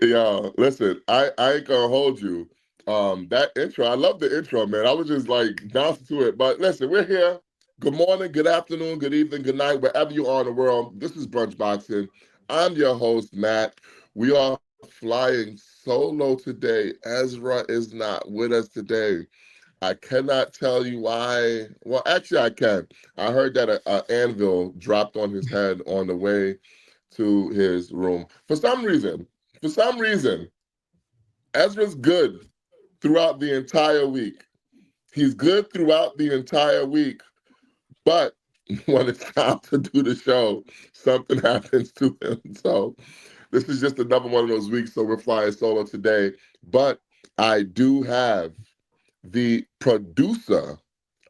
Yo, listen, I ain't gonna hold you. That intro, I love the intro, man. I was just like bouncing to it. But listen, we're here. Good morning, good afternoon, good evening, good night, wherever you are in the world. This is Brunch Boxing. I'm your host, Matt. We are flying solo today. Ezra is not with us today. I cannot tell you why. Well, actually, I can. I heard that a anvil dropped on his head on the way to his room. For some reason, Ezra's good throughout the entire week. He's good throughout the entire week, but when it's time to do the show, something happens to him. So this is just another one of those weeks. So we're flying solo today. But I do have the producer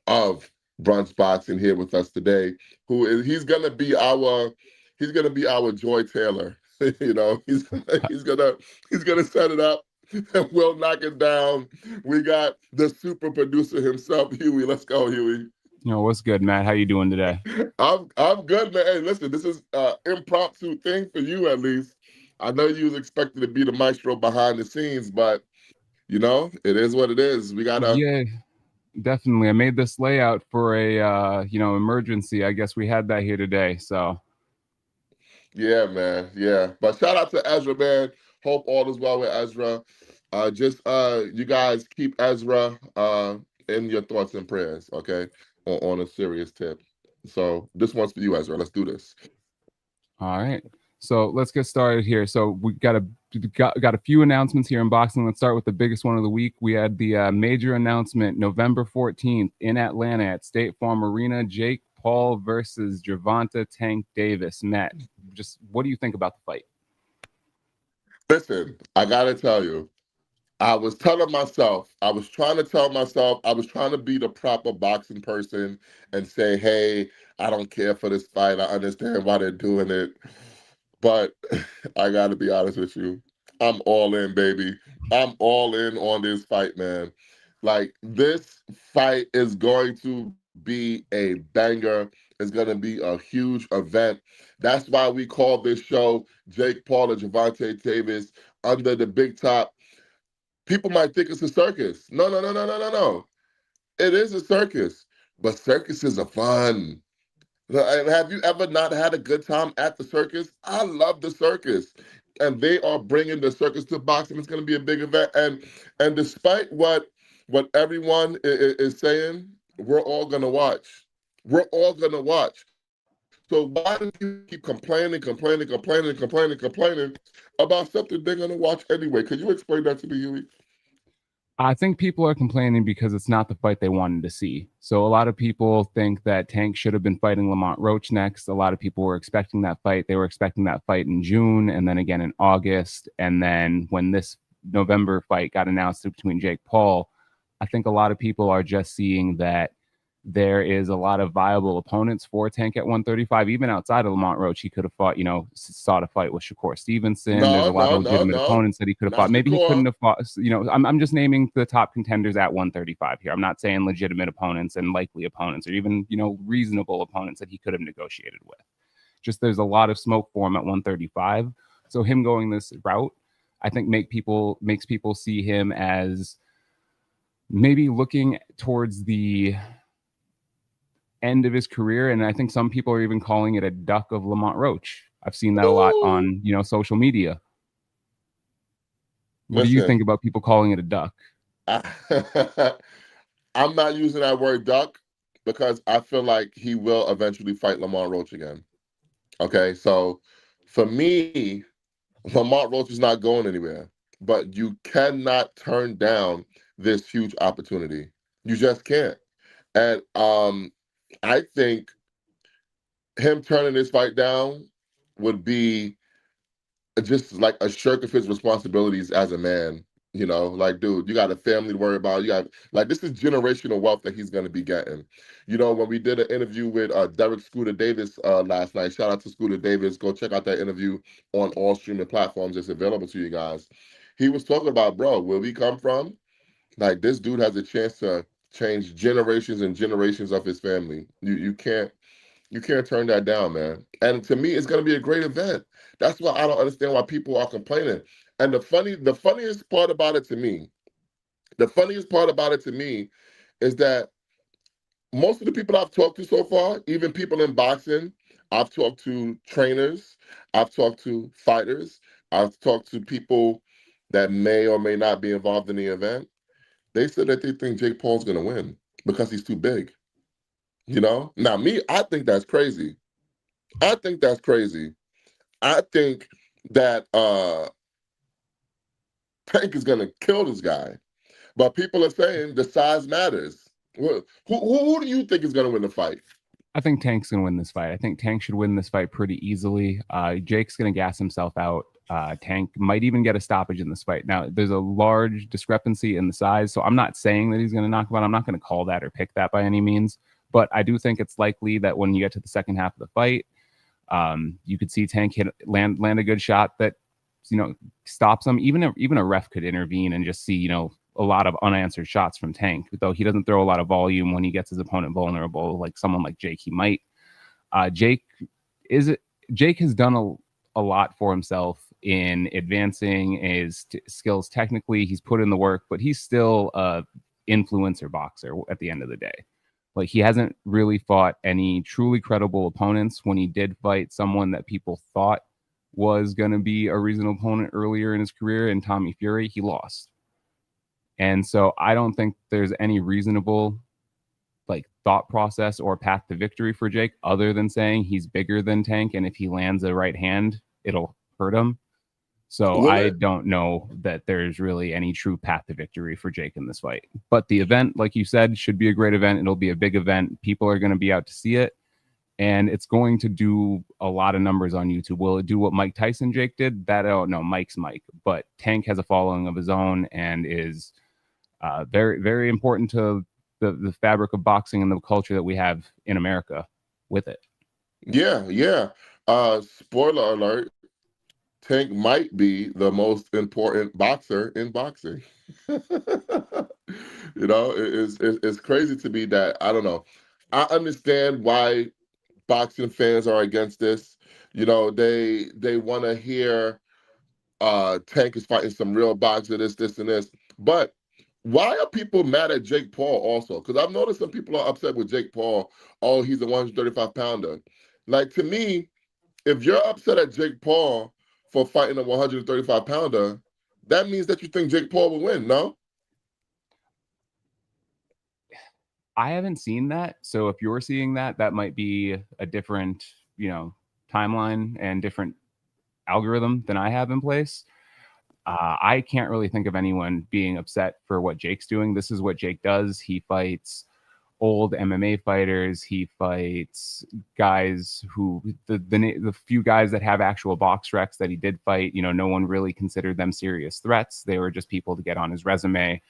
of Brunch Boxing here with us today, who is he's gonna be our Joy Taylor. He's gonna set it up and we'll knock it down. We got the super producer himself, Huey. Let's go, Huey. What's good, Matt? How you doing today? I'm good, man. Hey, listen, this is impromptu thing for you at least. I know you was expected to be the maestro behind the scenes, but it is what it is. We gotta. Yeah, definitely. I made this layout for a emergency. I guess we had that here today. So Yeah, man. Yeah. But shout out to Ezra, man. Hope all is well with Ezra. Just you guys keep Ezra in your thoughts and prayers, okay? On a serious tip. So this one's for you, Ezra. Let's do this. all right. So let's get started here. So we got a few announcements here in boxing. Let's start with the biggest one of the week. We had the major announcement November 14th in Atlanta at State Farm Arena. Jake Paul versus Gervonta Tank Davis. Matt, just what do you think about the fight? Listen, I gotta tell you, I was telling myself, I was trying to tell myself, I was trying to be the proper boxing person and say, hey, I don't care for this fight. I understand why they're doing it. But I got to be honest with you. I'm all in, baby. I'm all in on this fight, man. Like, this fight is going to be a banger. It's going to be a huge event. That's why we call this show Jake Paul and Gervonta Davis under the big top. People might think it's a circus. No, no, no, no, no, no, no. It is a circus, but circuses are fun. And have you ever not had a good time at the circus? I love the circus, and they are bringing the circus to boxing. It's going to be a big event, and despite what everyone is saying, we're all going to watch. We're all going to watch. So why do people keep complaining about something they're going to watch anyway? Could you explain that to me, Huey? I think people are complaining because it's not the fight they wanted to see. So a lot of people think that Tank should have been fighting Lamont Roach next. A lot of people were expecting that fight. They were expecting that fight in June and then again in August. And then when this November fight got announced between Jake Paul, I think a lot of people are just seeing that there is a lot of viable opponents for Tank at 135, even outside of Lamont Roach. He could have fought, sought a fight with Shakur Stevenson. There's No, a lot no, of no, legitimate no. opponents that he could have Not fought. Maybe he couldn't Shakur. have fought, I'm just naming the top contenders at 135 here. I'm not saying legitimate opponents and likely opponents or even, reasonable opponents that he could have negotiated with. Just there's a lot of smoke for him at 135. So him going this route, I think makes people see him as maybe looking towards the end of his career, and I think some people are even calling it a duck of Lamont Roach. I've seen that a lot Ooh. on social media. What do you think Listen, about people calling it a duck? I'm not using that word duck because I feel like he will eventually fight Lamont Roach again. Okay, so for me, Lamont Roach is not going anywhere, but you cannot turn down this huge opportunity. You just can't. And I think him turning this fight down would be just like a shirk of his responsibilities as a man. Like, dude, you got a family to worry about. You got like this is generational wealth that he's going to be getting. When we did an interview with Derek Scooter Davis last night, shout out to Scooter Davis. Go check out that interview on all streaming platforms. It's available to you guys. He was talking about, bro, where we come from. Like, this dude has a chance to change generations and generations of his family. You can't You can't turn that down, man. And to me, it's going to be a great event. That's why I don't understand why people are complaining. And the funniest part about it to me, the funniest part about it to me is that most of the people I've talked to so far, even people in boxing, I've talked to trainers, I've talked to fighters, I've talked to people that may or may not be involved in the event. They said that they think Jake Paul's going to win because he's too big. Now me, I think that's crazy. I think that's crazy. I think that Tank is going to kill this guy. But people are saying the size matters. Who do you think is going to win the fight? I think Tank's going to win this fight. I think Tank should win this fight pretty easily. Jake's going to gas himself out. Tank might even get a stoppage in this fight. Now, there's a large discrepancy in the size, so I'm not saying that he's going to knock him out. I'm not going to call that or pick that by any means. But I do think it's likely that when you get to the second half of the fight, you could see Tank land a good shot that stops him. Even a ref could intervene and just see a lot of unanswered shots from Tank, though he doesn't throw a lot of volume when he gets his opponent vulnerable, like someone like Jake. He might. Jake has done a lot for himself in advancing his skills technically. He's put in the work, but he's still a influencer boxer at the end of the day. Like, he hasn't really fought any truly credible opponents. When he did fight someone that people thought was going to be a reasonable opponent earlier in his career, in Tommy Fury, he lost. And so I don't think there's any reasonable thought process or path to victory for Jake other than saying he's bigger than Tank, and if he lands a right hand, it'll hurt him. So I don't know that there's really any true path to victory for Jake in this fight. But the event, like you said, should be a great event. It'll be a big event. People are going to be out to see it. And it's going to do a lot of numbers on YouTube. Will it do what Mike Tyson Jake did? That I don't know. Mike's Mike. But Tank has a following of his own and is very, very important to the fabric of boxing and the culture that we have in America with it. Yeah. Spoiler alert. Tank might be the most important boxer in boxing. It's crazy to me that, I don't know. I understand why boxing fans are against this. They want to hear Tank is fighting some real boxer, this, and this. But why are people mad at Jake Paul also? Because I've noticed some people are upset with Jake Paul. Oh, he's a 135 pounder. Like, to me, if you're upset at Jake Paul for fighting a 135 pounder, that means that you think Jake Paul will win, no? I haven't seen that. So if you're seeing that, that might be a different, timeline and different algorithm than I have in place. I can't really think of anyone being upset for what Jake's doing. This is what Jake does. He fights old MMA fighters. He fights guys who the few guys that have actual box recs that he did fight, no one really considered them serious threats. They were just people to get on his resume.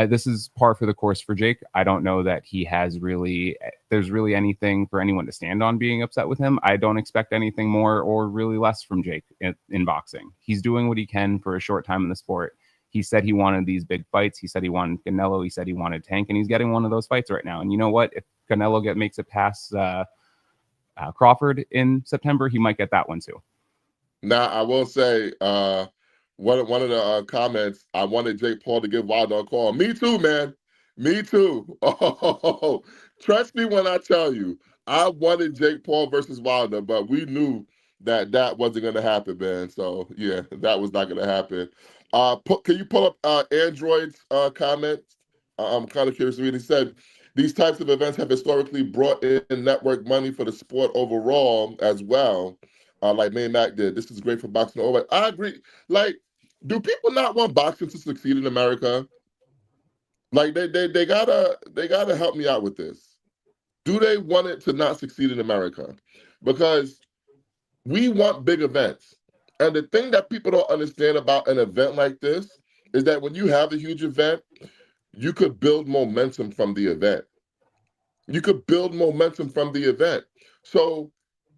This is par for the course for Jake. I don't know that there's really anything for anyone to stand on being upset with him. I don't expect anything more or really less from Jake in boxing. He's doing what he can for a short time in the sport. He said he wanted these big fights. He said he wanted Canelo. He said he wanted Tank, and he's getting one of those fights right now. And you know what? If Canelo makes it past Crawford in September, he might get that one too. Now, I will say, one of the comments, I wanted Jake Paul to give Wilder a call. Me too, man. Me too. Oh, trust me when I tell you, I wanted Jake Paul versus Wilder, but we knew that wasn't going to happen, man. So, yeah, that was not going to happen. Can you pull up Android's comments? I'm kind of curious to read. He said, these types of events have historically brought in network money for the sport overall as well. Like May Mac did. This is great for boxing. I agree. Like, do people not want boxing to succeed in America? Like, they gotta help me out with this. Do they want it to not succeed in America? Because we want big events. And the thing that people don't understand about an event like this is that when you have a huge event, you could build momentum from the event. You could build momentum from the event. So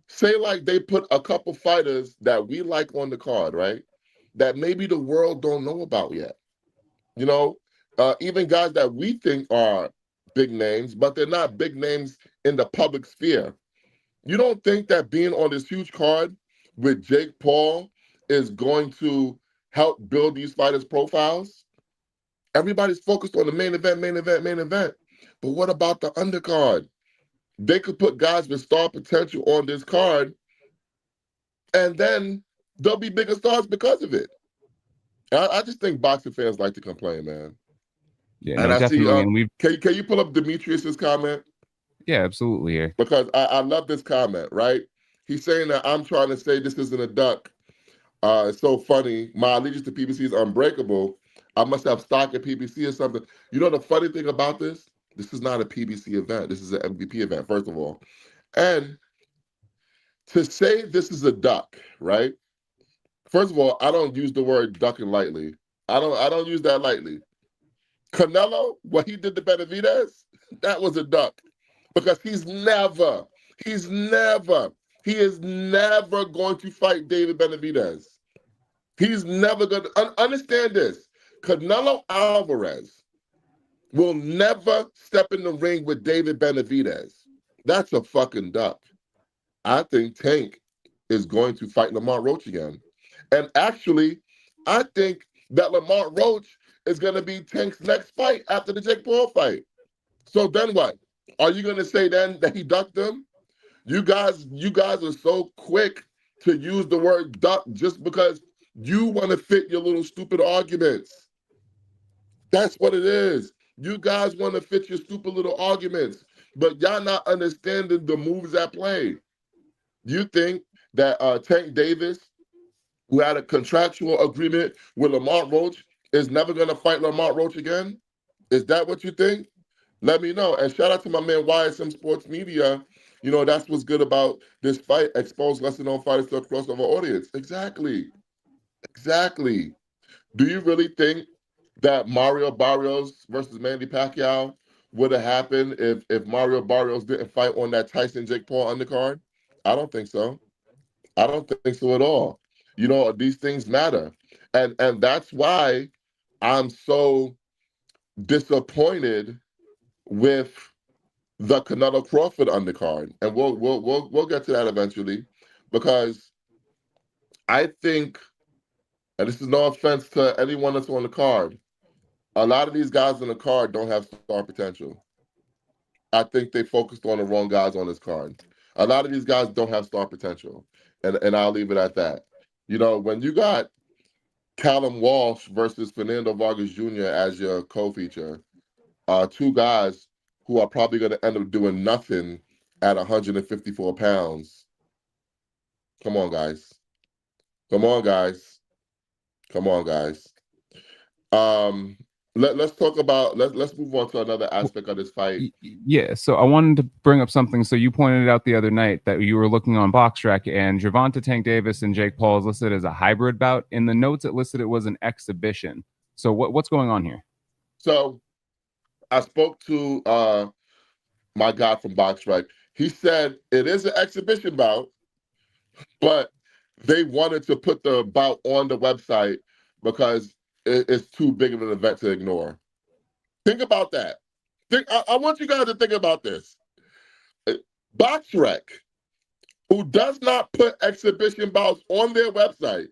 say like they put a couple fighters that we like on the card, right? That maybe the world don't know about yet. Even guys that we think are big names, but they're not big names in the public sphere. You don't think that being on this huge card with Jake Paul is going to help build these fighters' profiles? Everybody's focused on the main event, main event, main event. But what about the undercard? They could put guys with star potential on this card, and then they'll be bigger stars because of it. I just think boxing fans like to complain, man. Yeah, And no, I see, definitely. And we've, can you pull up Demetrius's comment? yeah, absolutely here. Because I love this comment, right? He's saying that I'm trying to say this isn't a duck. It's so funny. My allegiance to PBC is unbreakable. I must have stock at PBC or something. You know the funny thing about this? This is not a PBC event. This is an MVP event, first of all. And to say this is a duck, right? First of all, I don't use the word ducking lightly. I don't use that lightly. Canelo, what he did to Benavidez, that was a duck. Because he's never, he is never going to fight David Benavidez. He's never going to understand this. Canelo Alvarez will never step in the ring with David Benavidez. That's a fucking duck. I think Tank is going to fight Lamont Roach again. And actually, I think that Lamont Roach is going to be Tank's next fight after the Jake Paul fight. So then what? Are you going to say then that he ducked him? You guys are so quick to use the word duck just because you want to fit your little stupid arguments. That's what it is. You guys want to fit your stupid little arguments, but y'all not understanding the moves at play. You think that Tank Davis, who had a contractual agreement with Lamont Roach, is never going to fight Lamont Roach again? Is that what you think? Let me know. And shout out to my man YSM Sports Media. You know, that's what's good about this fight. Expose lesser known fighters to a crossover audience. Exactly. Exactly. Do you really think that Mario Barrios versus Manny Pacquiao would have happened if Mario Barrios didn't fight on that Tyson Jake Paul undercard? I don't think so. I don't think so at all. You know, these things matter. And that's why I'm so disappointed with the Canelo Crawford undercard, and we'll get to that eventually, because I think, and this is no offense to anyone that's on the card, a lot of these guys on the card don't have star potential. I think they focused on the wrong guys on this card. A lot of these guys don't have star potential, and I'll leave it at that. You know, when you got Callum Walsh versus Fernando Vargas Jr. as your co-feature, two guys who are probably going to end up doing nothing at 154 pounds. Come on, guys. Come on, guys. Come on, guys. Um, let's talk about let's move on to another aspect of this fight. Yeah, so I wanted to bring up something. So you pointed out the other night that you were looking on BoxRec, and Gervonta, Tank Davis, and Jake Paul is listed as a hybrid bout. In the notes, it listed it was an exhibition. So what's going on here? So I spoke to my guy from BoxRec. He said it is an exhibition bout, but they wanted to put the bout on the website because it's too big of an event to ignore. Think about that. I want you guys to think about this. BoxRec, who does not put exhibition bouts on their website,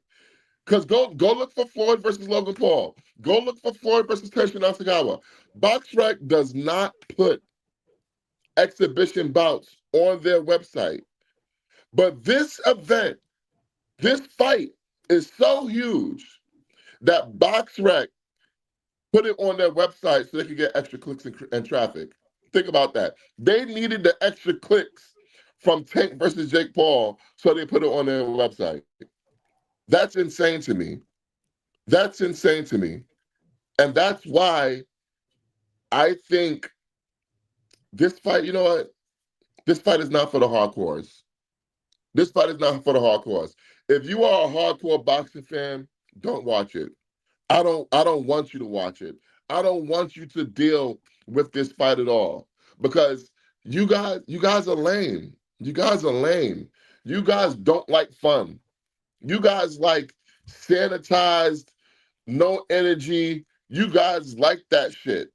because go look for Floyd versus Logan Paul. Go look for Floyd versus Tenshin Nasukawa. BoxRec does not put exhibition bouts on their website. But this event, this fight is so huge that BoxRec put it on their website so they could get extra clicks and traffic. Think about that. They needed the extra clicks from Tank versus Jake Paul, so they put it on their website. That's insane to me. That's insane to me. And that's why I think this fight, you know what? This fight is not for the hardcores. This fight is not for the hardcores. If you are a hardcore boxing fan, don't watch it. I don't want you to watch it. I don't want you to deal with this fight at all, because you guys are lame. You guys are lame. You guys don't like fun. You guys like sanitized, no energy. You guys like that shit.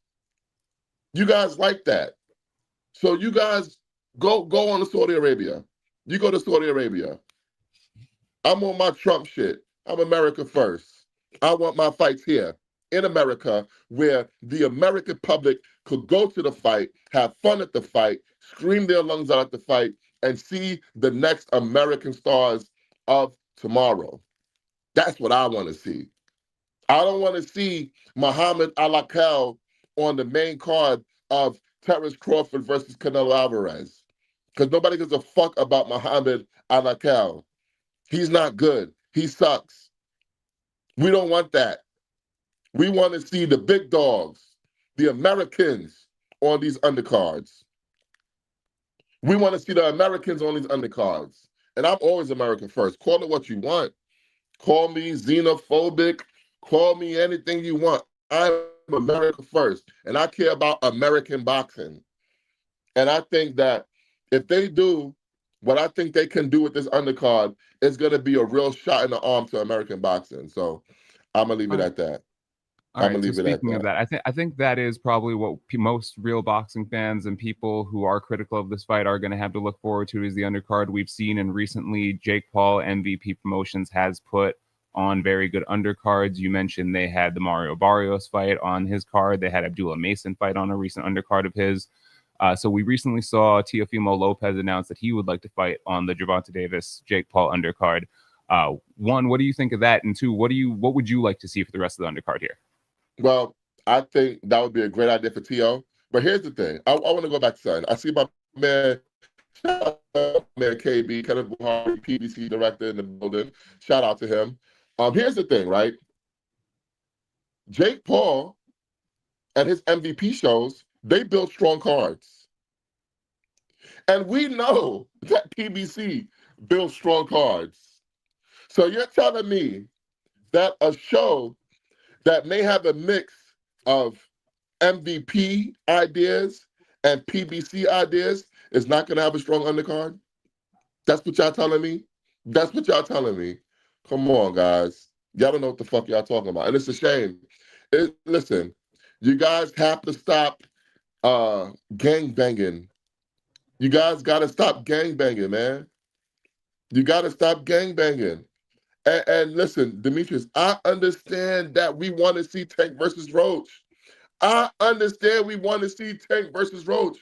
You guys like that. So you guys go on to Saudi Arabia. You go to Saudi Arabia. I'm on my Trump shit. I'm America first. I want my fights here in America where the American public could go to the fight, have fun at the fight, scream their lungs out at the fight, and see the next American stars of tomorrow. That's what I want to see. I don't want to see Muhammad Alakal on the main card of Terrence Crawford versus Canelo Alvarez. Because nobody gives a fuck about Muhammad Alakal. He's not good. He sucks. We don't want that. We want to see the big dogs, the Americans on these undercards. We want to see the Americans on these undercards. And I'm always America first. Call it what you want. Call me xenophobic. Call me anything you want. I'm America first. And I care about American boxing. And I think that if they do what I think they can do with this undercard, it's going to be a real shot in the arm to American boxing. So I'm going to leave it at that. All right. So speaking of that, I think that is probably what most real boxing fans and people who are critical of this fight are going to have to look forward to is the undercard. We've seen, and recently Jake Paul, MVP Promotions, has put on very good undercards. You mentioned they had the Mario Barrios fight on his card. They had Abdullah Mason fight on a recent undercard of his. So we recently saw Teofimo Lopez announce that he would like to fight on the Gervonta Davis Jake Paul undercard. One, what do you think of that? And two, what would you like to see for the rest of the undercard here? Well, I think that would be a great idea for T.O. But here's the thing. I want to go back to something. I see my man, KB, Kenneth Buhari, PBC director in the building. Shout out to him. Here's the thing, right? Jake Paul and his MVP shows, they build strong cards. And we know that PBC builds strong cards. So you're telling me that a show that may have a mix of MVP ideas and PBC ideas is not going to have a strong undercard? That's what y'all telling me? That's what y'all telling me. Come on, guys. Y'all don't know what the fuck y'all talking about. And it's a shame. Listen, you guys have to stop gang banging. You guys got to stop gang banging, man. You got to stop gang banging. And listen, Demetrius, I understand that we want to see Tank versus Roach. I understand we want to see Tank versus Roach.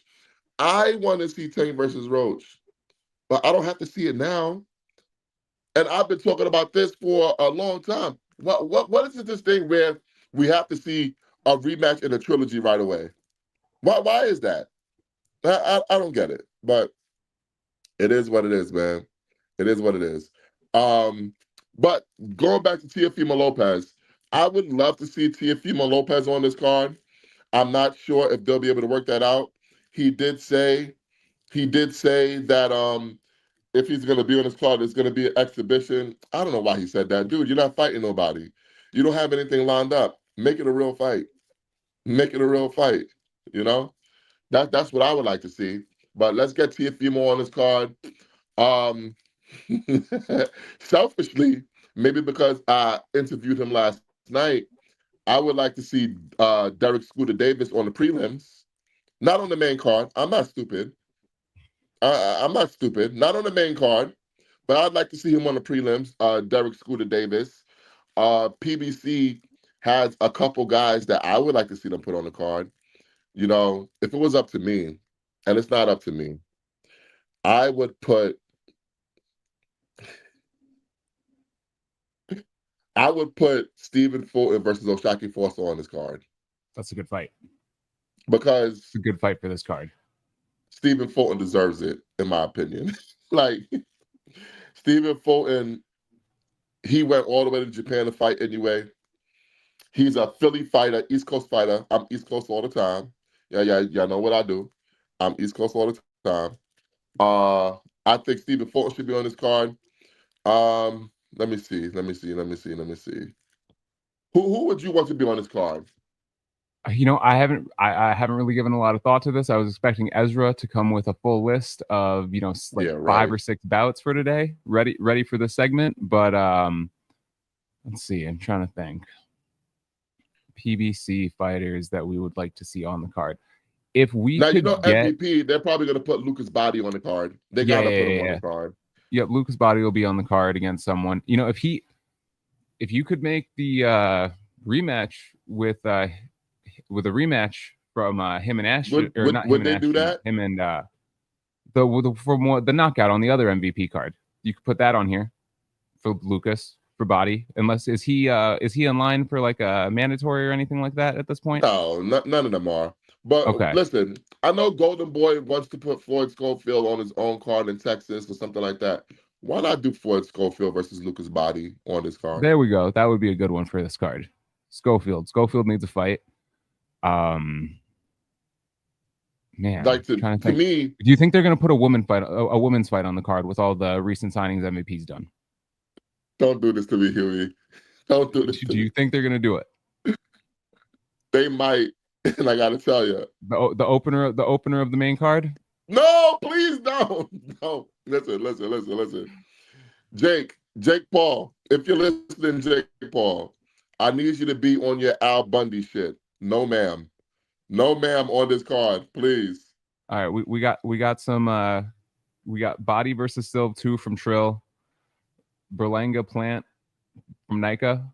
I want to see Tank versus Roach. But I don't have to see it now. And I've been talking about this for a long time. What is this thing where we have to see a rematch in a trilogy right away? Why is that? I don't get it. But it is what it is, man. It is what it is. But going back to Teofimo Lopez, I would love to see Teofimo Lopez on this card. I'm not sure if they'll be able to work that out. He did say that if he's going to be on this card, it's going to be an exhibition. I don't know why he said that. Dude, you're not fighting nobody. You don't have anything lined up. Make it a real fight. Make it a real fight. You know? That's what I would like to see. But let's get Teofimo on this card. Selfishly, maybe because I interviewed him last night, I would like to see Derek Scooter Davis on the prelims, not on the main card. I'm not stupid. I'm not stupid. Not on the main card, but I'd like to see him on the prelims. Derek Scooter Davis. PBC has a couple guys that I would like to see them put on the card. You know, if it was up to me, and it's not up to me, I would put Stephen Fulton versus O'Shaquie Foster on this card. That's a good fight. Because it's a good fight for this card. Stephen Fulton deserves it, in my opinion. Like, Stephen Fulton, he went all the way to Japan to fight anyway. He's a Philly fighter, East Coast fighter. I'm East Coast all the time. Yeah, y'all know what I do. I'm East Coast all the time. I think Stephen Fulton should be on this card. Let me see. Who would you want to be on this card? You know, I haven't really given a lot of thought to this. I was expecting Ezra to come with a full list of, you know, like 5 or 6 bouts for today, ready for the segment. But let's see. I'm trying to think. PBC fighters that we would like to see on the card. if we Now, you could know, get, MVP, they're probably going to put Lucas Body on the card. They yeah, got to yeah, put him yeah, on the yeah. card. Yep, Lucas Body will be on the card against someone. You know, if you could make the rematch with a rematch from him and Ashton, or not him Would and they do Ashton, that? him and the knockout on the other MVP card, you could put that on here for Lucas for Body. Unless is he in line for like a mandatory or anything like that at this point? No, none of them are. But Okay, listen, I know Golden Boy wants to put Floyd Schofield on his own card in Texas or something like that. Why not do Floyd Schofield versus Lucas Body on this card? there we go. That would be a good one for this card. Schofield needs a fight. Um, Man, Like trying to to think. me, Do you think they're going to put a women's fight on the card with all the recent signings MVP's done? don't do this to me, Huey. Don't do this to Do me. you think they're going to do it? They might, and I got to tell you, The opener of the main card. no, please don't. No, listen. Jake Paul, if you're listening, Jake Paul, I need you to be on your Al Bundy shit. No, ma'am. No, ma'am, on this card, please. All right, we got some we got Body versus Silv 2 from Trill, Berlanga Plant from Nika.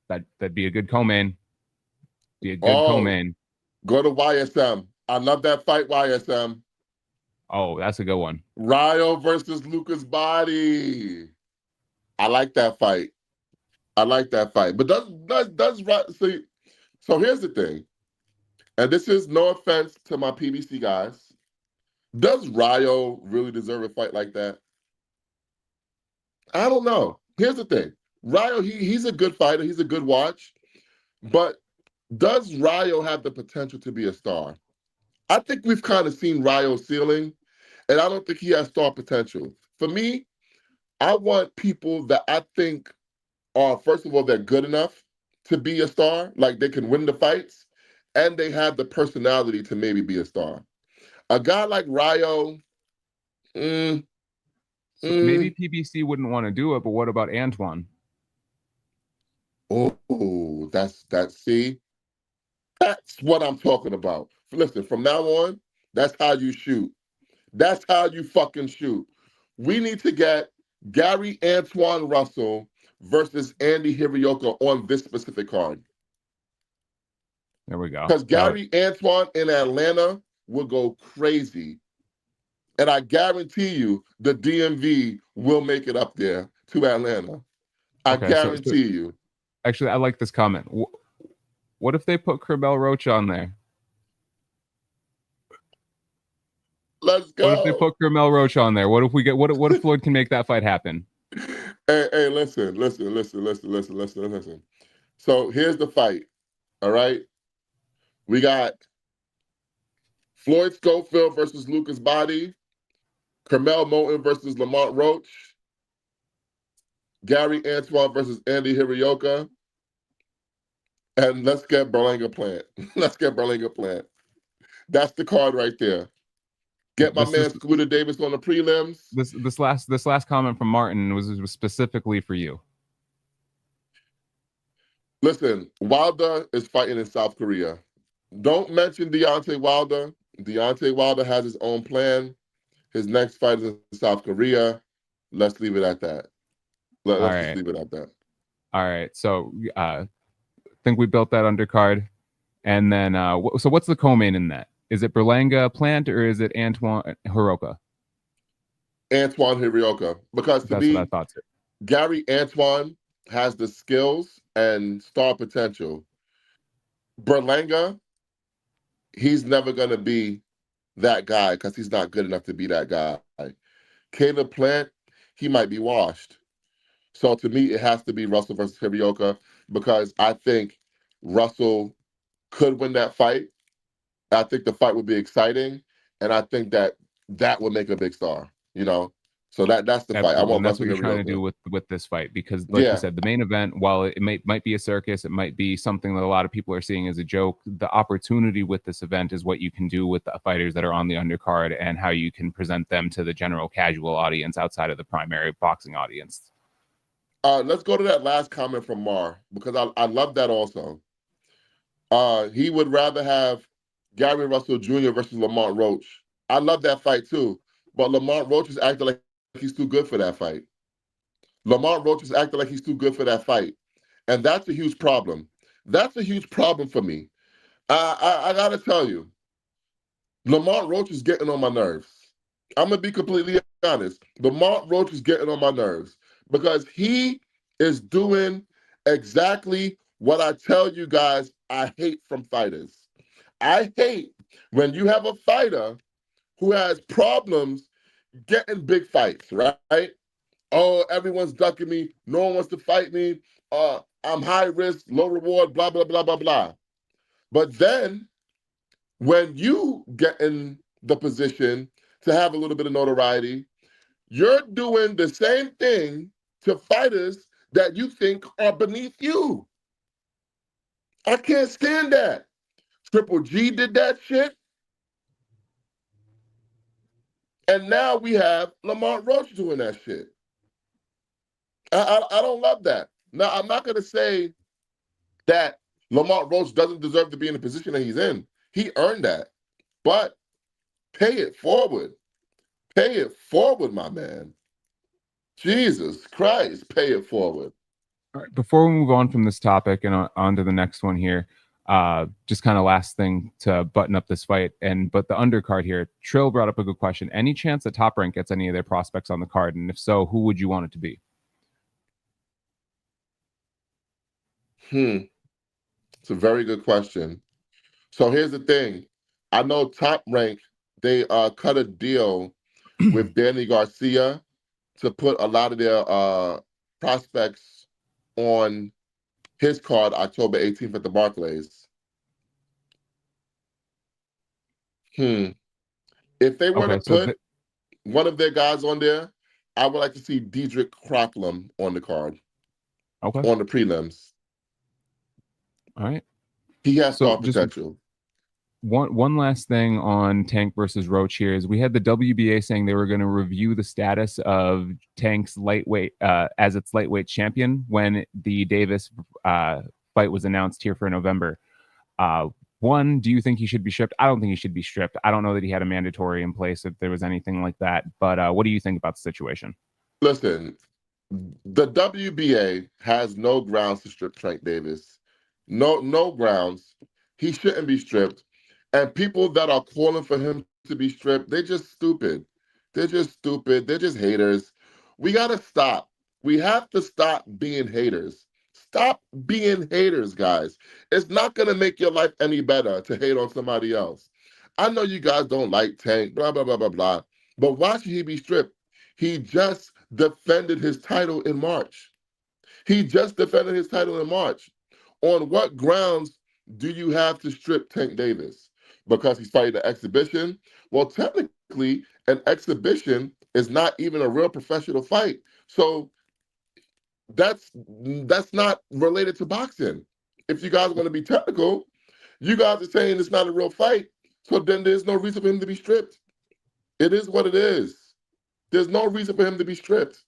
That'd be a good co-main. Be a good Oh, co-main. go to YSM. I love that fight, YSM. Oh, that's a good one. Ryo versus Lucas Body. I like that fight. But see? So here's the thing, and this is no offense to my PBC guys. Does Ryo really deserve a fight like that? I don't know. Here's the thing. Ryo, he's a good fighter. He's a good watch. But does Ryo have the potential to be a star? I think we've kind of seen Ryo's ceiling, and I don't think he has star potential. For me, I want people that I think are, first of all, they're good enough to be a star, like they can win the fights, and they have the personality to maybe be a star. A guy like Ryo, mm, So maybe mm, PBC wouldn't want to do it, but what about Antoine? see, that's what I'm talking about. Listen, from now on, that's how you shoot. That's how you fucking shoot. We need to get Gary Antoine Russell versus Andy Hirioka on this specific card. There we go. Because Gary Antoine in Atlanta will go crazy. And I guarantee you the DMV will make it up there to Atlanta. I Okay, so guarantee you. actually, I like this comment. What if they put Kerbel Roach on there? Let's What if they go. put Kerbel Roach on there? What if we get what if Floyd can make that fight happen? Hey, listen. So here's the fight. All right. We got Floyd Schofield versus Lucas Body, Carmel Moulton versus Lamont Roach, Gary Antoine versus Andy Hirioka, and let's get Berlanga Plant. Let's get Berlanga Plant. That's the card right there. Get my man Scooter Davis on the prelims. This last comment from Martin was specifically for you. Listen, Wilder is fighting in South Korea. Don't mention Deontay Wilder. Deontay Wilder has his own plan. His next fight is in South Korea. Let's leave it at that. Let's just leave it at that. All right. So I think we built that undercard. And then, so what's the co-main in that? Is it Berlanga Plant or is it Antoine Hirioka? Antoine Hirioka. Because to That's me, what I thought too. Gary Antoine has the skills and star potential. Berlanga, he's never going to be that guy because he's not good enough to be that guy. Caleb Plant, he might be washed. So to me, it has to be Russell versus Hirioka because I think Russell could win that fight. I think the fight would be exciting, and I think that would make a big star. You know, so that's the fight. I Absolutely. want And that's Russell what you're trying to Hirioka. do with this fight, because like you said, the main event, while it might be a circus, it might be something that a lot of people are seeing as a joke. The opportunity with this event is what you can do with the fighters that are on the undercard and how you can present them to the general casual audience outside of the primary boxing audience. Let's go to that last comment from Mar because I love that also. He would rather have Gary Russell Jr. versus Lamont Roach. I love that fight too, but Lamont Roach is acting like he's too good for that fight. Lamont Roach is acting like he's too good for that fight, and that's a huge problem. That's a huge problem for me. I gotta tell you, Lamont Roach is getting on my nerves. I'm gonna be completely honest. Lamont Roach is getting on my nerves because he is doing exactly what I tell you guys I hate from fighters. I hate when you have a fighter who has problems getting big fights, right? Oh, everyone's ducking me. No one wants to fight me. I'm high risk, low reward, blah, blah, blah, blah, blah. But then when you get in the position to have a little bit of notoriety, you're doing the same thing to fighters that you think are beneath you. I can't stand that. Triple G did that shit. And now we have Lamont Roach doing that shit. I don't love that. Now, I'm not going to say that Lamont Roach doesn't deserve to be in the position that he's in. He earned that. But pay it forward. Pay it forward, my man. Jesus Christ, pay it forward. All right, before we move on from this topic and on to the next one here, just kind of last thing to button up this fight. But the undercard here, Trill brought up a good question. Any chance that Top Rank gets any of their prospects on the card? And if so, who would you want it to be? It's a very good question. So here's the thing. I know Top Rank, they cut a deal with Danny Garcia to put a lot of their prospects on his card October 18th at the Barclays. If they were to put one of their guys on there, I would like to see Diedrich Crocklum on the card. Okay. On the prelims. All right. He has star potential. One last thing on Tank versus Roach here is we had the WBA saying they were going to review the status of Tank's lightweight as its lightweight champion when the Davis fight was announced here for November. One, do you think he should be stripped? I don't think he should be stripped. I don't know that he had a mandatory in place if there was anything like that. But what do you think about the situation? Listen, the WBA has no grounds to strip Tank Davis. No grounds. He shouldn't be stripped. And people that are calling for him to be stripped, they're just stupid. They're just stupid. They're just haters. We got to stop. We have to stop being haters. Stop being haters, guys. It's not going to make your life any better to hate on somebody else. I know you guys don't like Tank, blah, blah, blah, blah, blah. But why should he be stripped? He just defended his title in March. He just defended his title in March. On what grounds do you have to strip Tank Davis? Because he's fighting an exhibition? Well, technically, an exhibition is not even a real professional fight. So that's not related to boxing. If you guys want to be technical, you guys are saying it's not a real fight. So then there's no reason for him to be stripped. It is what it is. There's no reason for him to be stripped.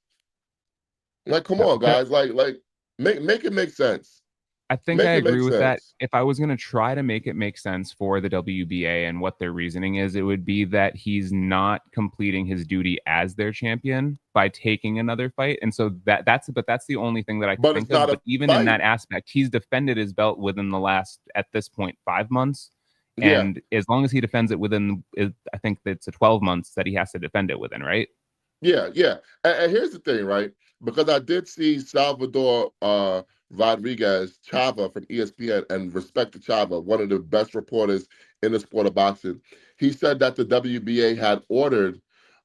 Like, come on, guys. Like, make it make sense. I think I agree with that. If I was going to try to make it make sense for the WBA and what their reasoning is, it would be that he's not completing his duty as their champion by taking another fight. And so that's the only thing that I can think of. But even in that aspect, he's defended his belt within the last, at this point, 5 months. And as long as he defends it within, I think it's a 12 months that he has to defend it within, right? Yeah. And here's the thing, right? Because I did see Salvador Rodriguez Chava from ESPN, and respect to Chava, one of the best reporters in the sport of boxing. He said that the WBA had ordered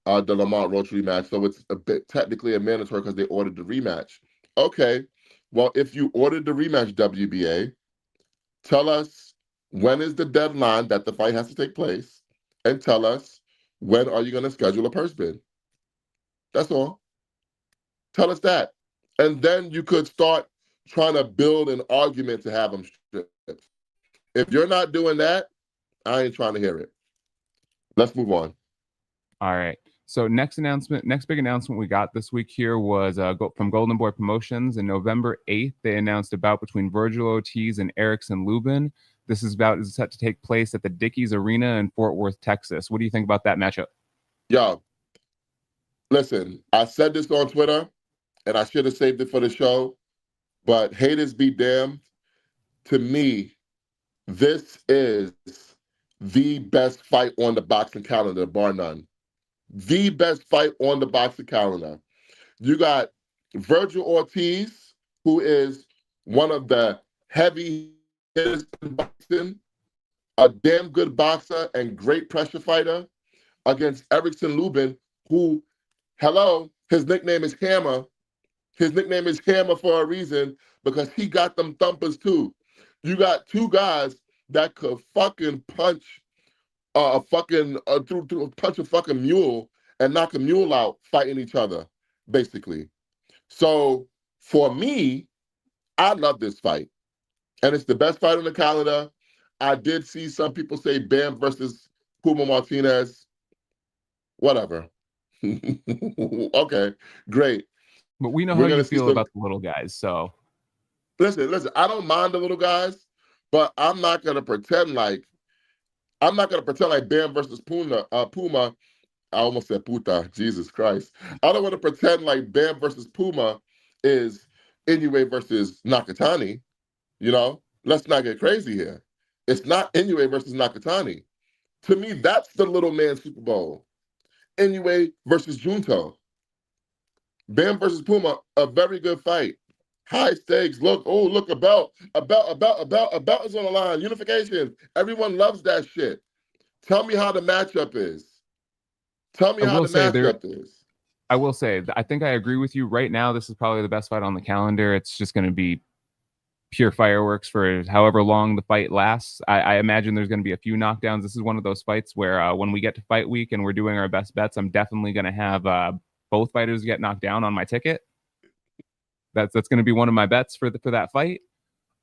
the Lamont Roach rematch, so it's a bit technically a mandatory because they ordered the rematch. Okay, well, if you ordered the rematch, WBA, tell us when is the deadline that the fight has to take place, and tell us when are you going to schedule a purse bid. That's all. Tell us that. And then you could start trying to build an argument to have them stripped. If you're not doing that, I ain't trying to hear it. Let's move on. All right. So next big announcement we got this week here was from Golden Boy Promotions. On November 8th, they announced a bout between Virgil Ortiz and Erickson Lubin. This is set to take place at the Dickies Arena in Fort Worth, Texas. What do you think about that matchup? Yo, listen, I said this on Twitter, and I should have saved it for the show, but haters be damned. To me, this is the best fight on the boxing calendar, bar none. The best fight on the boxing calendar. You got Virgil Ortiz, who is one of the heavy hitters in boxing, a damn good boxer and great pressure fighter, against Erickson Lubin, who, hello, his nickname is Hammer. His nickname is Hammer for a reason, because he got them thumpers too. You got two guys that could fucking punch punch a fucking mule and knock a mule out fighting each other, basically. So for me, I love this fight. And it's the best fight on the calendar. I did see some people say Bam versus Puma Martinez. Whatever. Okay, great. But we know We're how gonna you see feel some. about the little guys, so Listen. I don't mind the little guys, but I'm not gonna pretend like Bam versus Puma. I almost said puta. Jesus Christ. I don't want to pretend like Bam versus Puma is Inoue versus Nakatani. Let's not get crazy here. It's not Inoue versus Nakatani. To me, that's the little man Super Bowl. Inoue versus Junto. Bam versus Puma, a very good fight. High stakes. Look, a belt. A belt is on the line. Unification. Everyone loves that shit. Tell me how the matchup is. Tell me I how will the say matchup is. I think I agree with you. Right now, this is probably the best fight on the calendar. It's just going to be pure fireworks for however long the fight lasts. I imagine there's going to be a few knockdowns. This is one of those fights where when we get to fight week and we're doing our best bets, I'm definitely going to have both fighters get knocked down on my ticket. That's going to be one of my bets for that fight.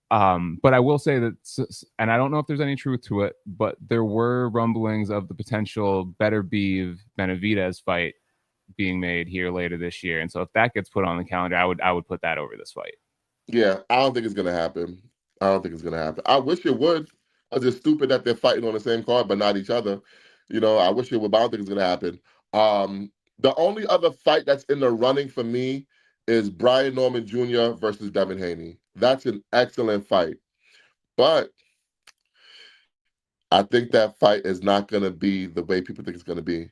But I will say that, and I don't know if there's any truth to it, but there were rumblings of the potential Beterbiev Benavidez fight being made here later this year. And so if that gets put on the calendar, I would put that over this fight. Yeah, I don't think it's gonna happen. I wish it would. I was just stupid that they're fighting on the same card but not each other. I wish it would, but I don't think it's gonna happen. The only other fight that's in the running for me is Brian Norman Jr. versus Devin Haney. That's an excellent fight. But I think that fight is not gonna be the way people think it's gonna be.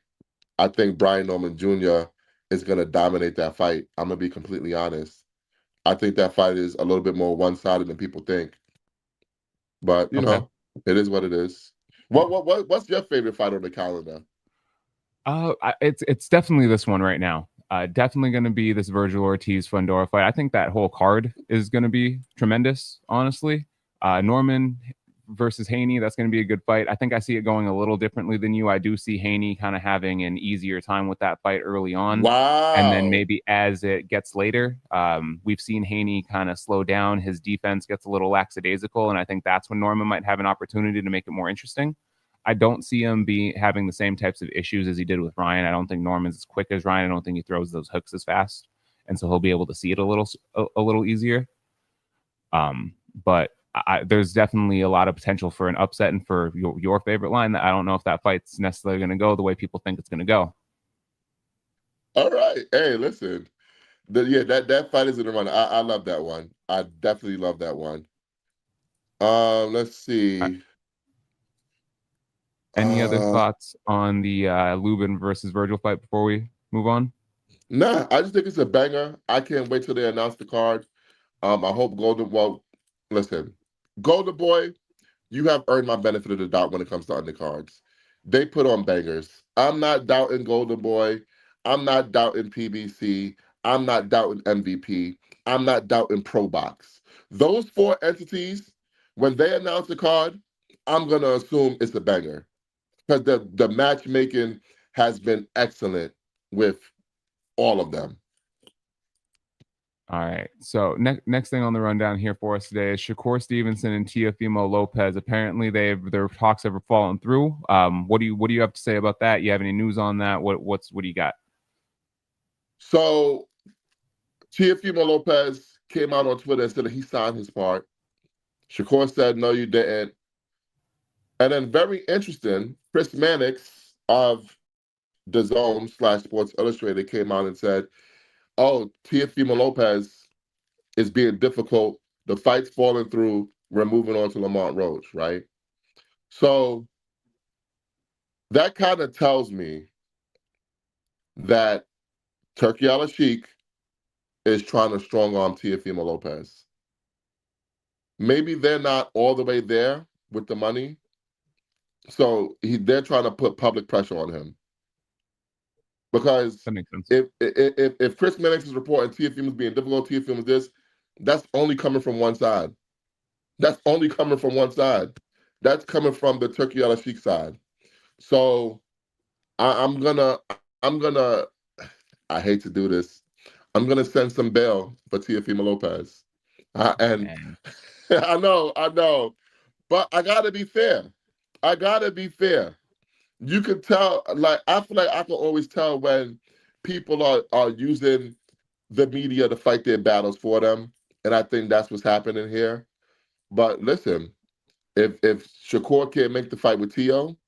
I think Brian Norman Jr. is gonna dominate that fight. I'm gonna be completely honest. I think that fight is a little bit more one-sided than people think. But Okay. it is what it is. What's your favorite fight on the calendar? It's definitely this one right now. Definitely going to be this Virgil Ortiz Fundora fight. I think that whole card is going to be tremendous, honestly. Norman versus Haney, that's going to be a good fight. I think I see it going a little differently than you. I do see Haney kind of having an easier time with that fight early on. Wow. And then maybe as it gets later, we've seen Haney kind of slow down. His defense gets a little lackadaisical, and I think that's when Norman might have an opportunity to make it more interesting. I don't see him having the same types of issues as he did with Ryan. I don't think Norman's as quick as Ryan. I don't think he throws those hooks as fast, and so he'll be able to see it a little easier. But there's definitely a lot of potential for an upset and for your favorite line. That I don't know if that fight's necessarily going to go the way people think it's going to go. All right. Hey, listen. That fight is in the run. I love that one. I definitely love that one. Let's see. Any other thoughts on the Lubin versus Virgil fight before we move on? Nah, I just think it's a banger. I can't wait till they announce the card. I hope listen, Golden Boy, you have earned my benefit of the doubt when it comes to undercards. They put on bangers. I'm not doubting Golden Boy. I'm not doubting PBC. I'm not doubting MVP. I'm not doubting Pro Box. Those four entities, when they announce the card, I'm going to assume it's a banger. Because the matchmaking has been excellent with all of them. All right. So next thing on the rundown here for us today is Shakur Stevenson and Teofimo Lopez. Apparently, their talks have fallen through. What do you have to say about that? You have any news on that? What do you got? So Teofimo Lopez came out on Twitter and said that he signed his part. Shakur said, "No, you didn't." And then very interesting, Chris Mannix of the Zone / Sports Illustrated came out and said, "Oh, Teofimo Lopez is being difficult. The fight's falling through. We're moving on to Lamont Roach, right?" So that kind of tells me that Turkey Al Sheikh is trying to strong arm Teofimo Lopez. Maybe they're not all the way there with the money, so they're trying to put public pressure on him. Because That makes sense. if Chris Mannix is reporting Teofimo is being difficult, Teofimo is this, that's only coming from one side. That's only coming from one side. That's coming from the Turkey Al Sheikh side. So I'm gonna I hate to do this. I'm gonna send some bail for Teofimo Lopez. And And I know, but I gotta be fair. I gotta be fair. You can tell, like I feel like I can always tell when people are using the media to fight their battles for them, and I think that's what's happening here. But listen, if Shakur can't make the fight with Tio,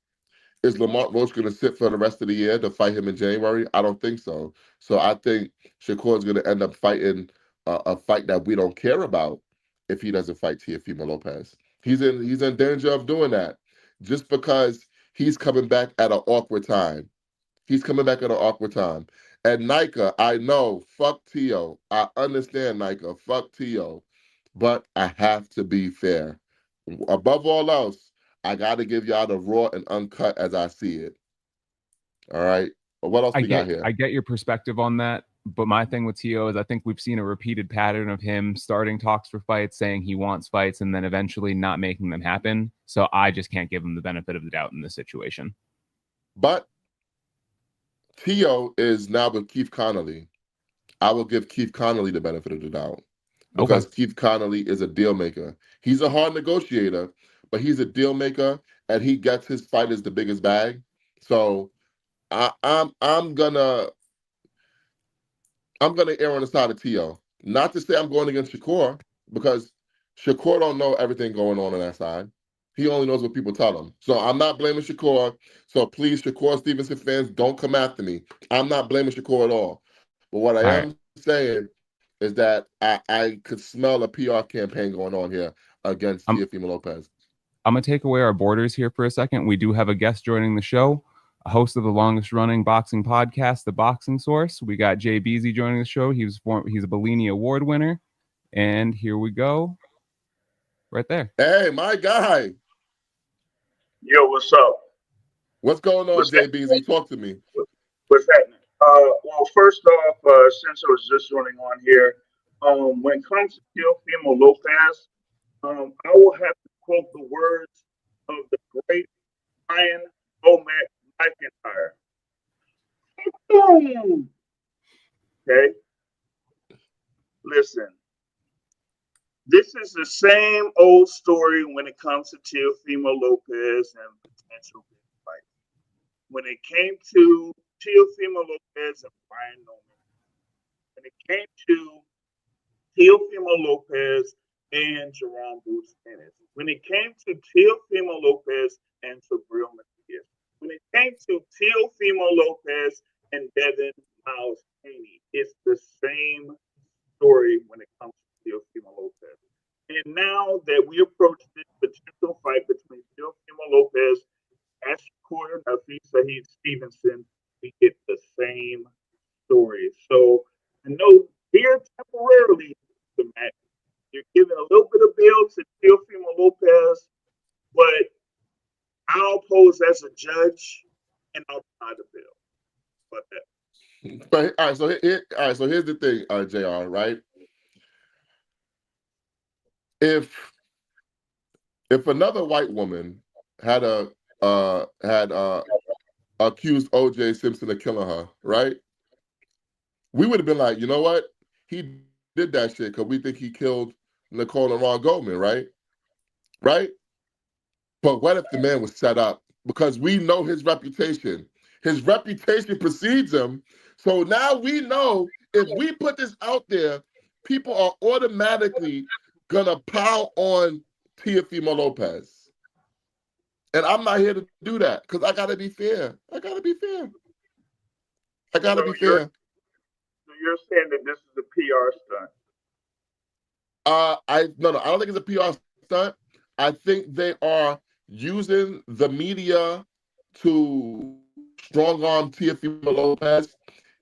is Lamont Roach going to sit for the rest of the year to fight him in January? I don't think so. So I think Shakur is going to end up fighting a fight that we don't care about if he doesn't fight Teofimo Lopez. He's in danger of doing that just because he's coming back at an awkward time. He's coming back at an awkward time. And Nika, I know, fuck Tio. I understand, Nika, fuck Tio. But I have to be fair. Above all else, I got to give y'all the raw and uncut as I see it. All right. What else I we got get here? I get your perspective on that, but my thing with Tio is I think we've seen a repeated pattern of him starting talks for fights, saying he wants fights, and then eventually not making them happen. So I just can't give him the benefit of the doubt in this situation. But Tio is now with Keith Connolly. I will give Keith Connolly the benefit of the doubt Okay. because Keith Connolly is a deal maker. He's a hard negotiator, but he's a deal maker, and he gets his fighters the biggest bag. So I'm gonna err on the side of T.O. Not to say I'm going against Shakur, because Shakur don't know everything going on that side. He only knows what people tell him. So I'm not blaming Shakur. So please, Shakur Stevenson fans, don't come after me. I'm not blaming Shakur at all. But what I All am right. saying is that I could smell a PR campaign going on here against I'm Teofimo Lopez. I'm gonna take away our borders here for a second. We do have a guest joining the show, a host of the longest running boxing podcast, The Boxing Source. We got Jay Bezy joining the show. He's a Bellini Award winner. And here we go. Right there. Hey, my guy. Yo, what's up? What's going on, What's that? JBZ? Talk to me. What's happening? Well, first off, since I was just joining on here, when it comes to Teofimo Lopez, I will have to quote the words of the great Ryan Omac McIntyre. Boom! Okay, listen. This is the same old story when it comes to Teofimo Lopez and potential big fight. When it came to Teofimo Lopez and Brian Norman, when it came to Teofimo Lopez and Jerome Bruce Ennis, when it came to Teofimo Lopez and Sabril Matias, when it came to Teofimo Lopez and Devin Miles Haney, it's the same story when it comes to Teofimo Lopez. And now that we approach this potential fight between Teofimo Lopez and Shakur Nafi Stevenson, we get the same story. So I know here temporarily, the match, you're giving a little bit of bail to Teofimo Lopez, but I'll pose as a judge and I'll deny the bail. But that. But all right, so here's the thing, JR, right? If if another white woman had accused OJ Simpson of killing her, right? We would have been like, you know what? He did that shit because we think he killed Nicole and Ron Goldman, right? Right? But what if the man was set up? Because we know his reputation. His reputation precedes him. So now we know if we put this out there, people are automatically gonna pile on Teofimo Lopez. And I'm not here to do that because I got to be fair. I got to be fair. I got to be fair. So you're saying that this is a PR stunt? No, I don't think it's a PR stunt. I think they are using the media to strong arm Teofimo Lopez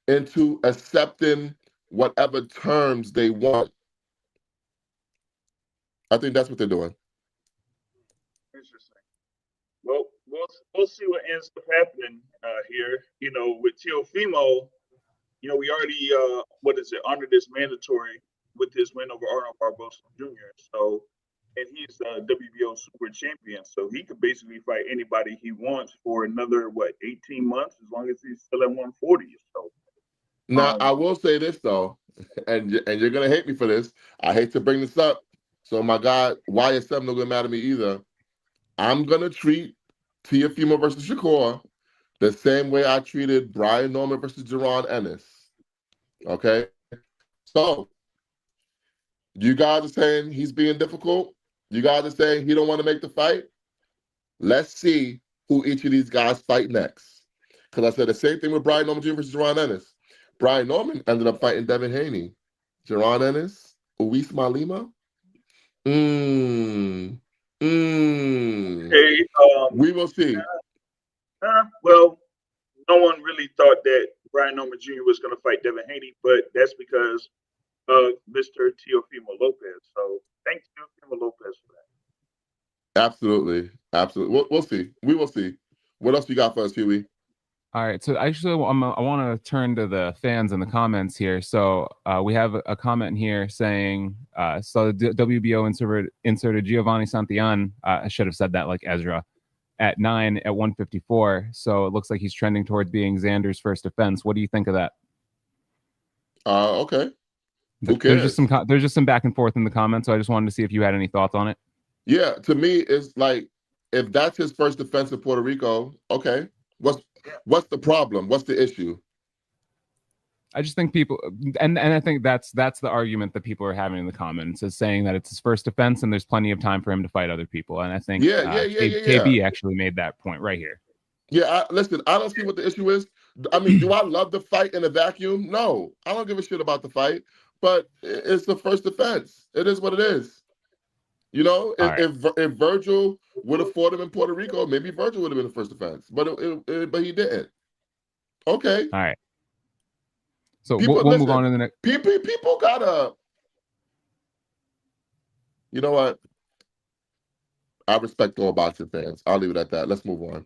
into accepting whatever terms they want. I think that's what they're doing. Interesting. Well, we'll see what ends up happening here. With Teofimo, we already under this mandatory with his win over Arnold Barbosa Jr. So, and he's WBO super champion, so he could basically fight anybody he wants for another 18 months, as long as he's still at 140. So, now I will say this though, and you're gonna hate me for this. I hate to bring this up, so my guy YSM not gonna mad at me either. I'm gonna treat Teofimo versus Shakur the same way I treated Brian Norman versus Jaron Ennis. Okay, so you guys are saying he's being difficult. You guys are saying he don't want to make the fight. Let's see who each of these guys fight next. Because I said the same thing with Brian Norman Jr. versus Jaron Ennis. Brian Norman ended up fighting Devin Haney. Jaron Ennis, Uwais Lima. Hey, we will see. Well, no one really thought that Brian Norman Jr. was going to fight Devin Haney, but that's because of Mr. Teofimo Lopez. So thank Teofimo Lopez for that. Absolutely. We'll see. We will see. What else you got for us, Huey? All right, so actually, I want to turn to the fans in the comments here. So we have a comment here saying, so the WBO inserted Giovanni Santillan. I should have said that like Ezra, at 9 at 154. So it looks like he's trending towards being Xander's first defense. What do you think of that? Okay. Who cares? There's just some back and forth in the comments. So I just wanted to see if you had any thoughts on it. Yeah, to me, it's like if that's his first defense in Puerto Rico, okay. What's the problem? What's the issue? I just think people, and I think that's the argument that people are having in the comments, is saying that it's his first defense and there's plenty of time for him to fight other people. And I think KB actually made that point right here. Yeah, listen, I don't see what the issue is. I mean, do I love the fight in a vacuum? No, I don't give a shit about the fight, but it's the first defense. It is what it is. You know, if Virgil would have fought him in Puerto Rico, maybe Virgil would have been the first defense, but he didn't. Okay. All right. So we'll move on to the next. People gotta. You know what? I respect all boxing fans. I'll leave it at that. Let's move on.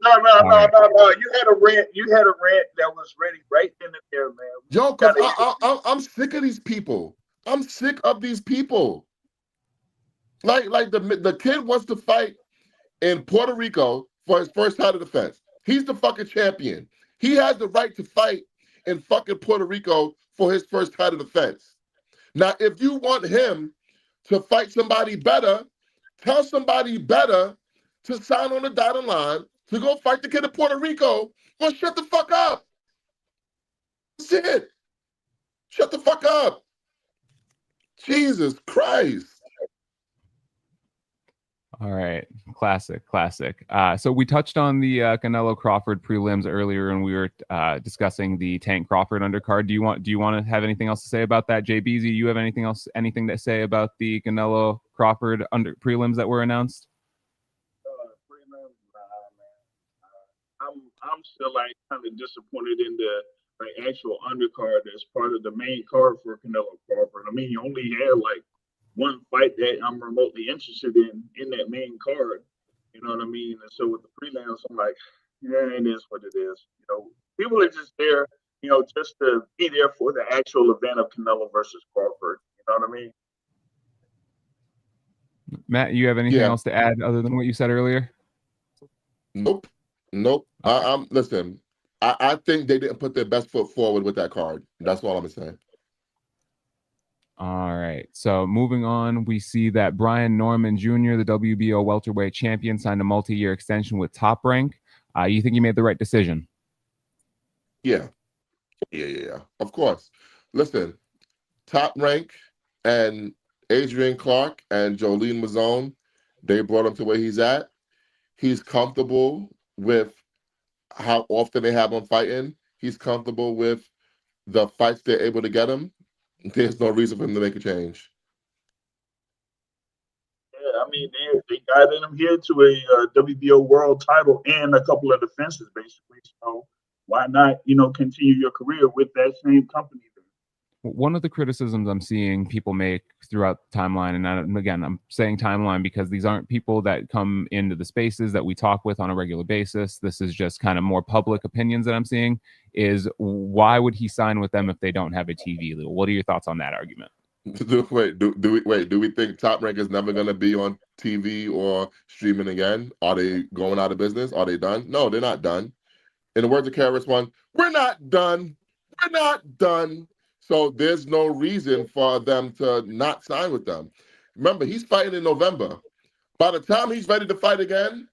No. You had a rant. That was ready right in there, man. Yo, because I'm sick of these people. I'm sick of these people. Like the kid wants to fight in Puerto Rico for his first title defense. He's the fucking champion. He has the right to fight in fucking Puerto Rico for his first title defense. Now, if you want him to fight somebody better, tell somebody better to sign on the dotted line to go fight the kid in Puerto Rico, or shut the fuck up. That's it. Shut the fuck up. Jesus Christ. All right, classic. So we touched on the Canelo Crawford prelims earlier, and we were discussing the Tank Crawford undercard. Do you want to have anything else to say about that, Jay Bezy? You have anything to say about the Canelo Crawford prelims that were announced? Prelims, man. I'm still kind of disappointed in the actual undercard as part of the main card for Canelo Crawford. I mean, he only had one fight that I'm remotely interested in that main card. You know what I mean? And so with the prelims, I'm like, yeah, it is what it is. People are just there, just to be there for the actual event of Canelo versus Crawford. You know what I mean? Matt, you have anything else to add other than what you said earlier? Nope. Okay. Listen, I think they didn't put their best foot forward with that card. That's all I'm saying. All right. So moving on, we see that Brian Norman Jr., the WBO welterweight champion, signed a multi-year extension with Top Rank. You think he made the right decision? Yeah. Of course. Listen, Top Rank and Adrian Clark and Jolene Mazzone, they brought him to where he's at. He's comfortable with how often they have him fighting. He's comfortable with the fights they're able to get him. There's no reason for him to make a change. Yeah, I mean, they guided him here to a WBO world title and a couple of defenses, basically. So why not, continue your career with that same company? One of the criticisms I'm seeing people make throughout the timeline, and again, I'm saying timeline because these aren't people that come into the spaces that we talk with on a regular basis. This is just kind of more public opinions that I'm seeing, is why would he sign with them if they don't have a TV deal? What are your thoughts on that argument? Do we think Top Rank is never going to be on TV or streaming again? Are they going out of business? Are they done? No, they're not done. In the words of KRS-One, we're not done. We're not done. So there's no reason for them to not sign with them. Remember, he's fighting in November. By the time he's ready to fight again,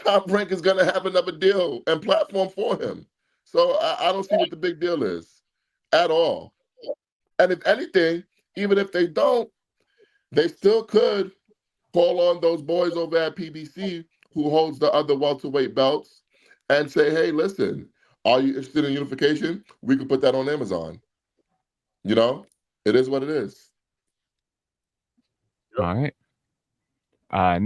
Top Rank is going to have another deal and platform for him. So I don't see what the big deal is at all. And if anything, even if they don't, they still could call on those boys over at PBC who holds the other welterweight belts and say, hey, listen, are you interested in unification? We could put that on Amazon. It is what it is. All right.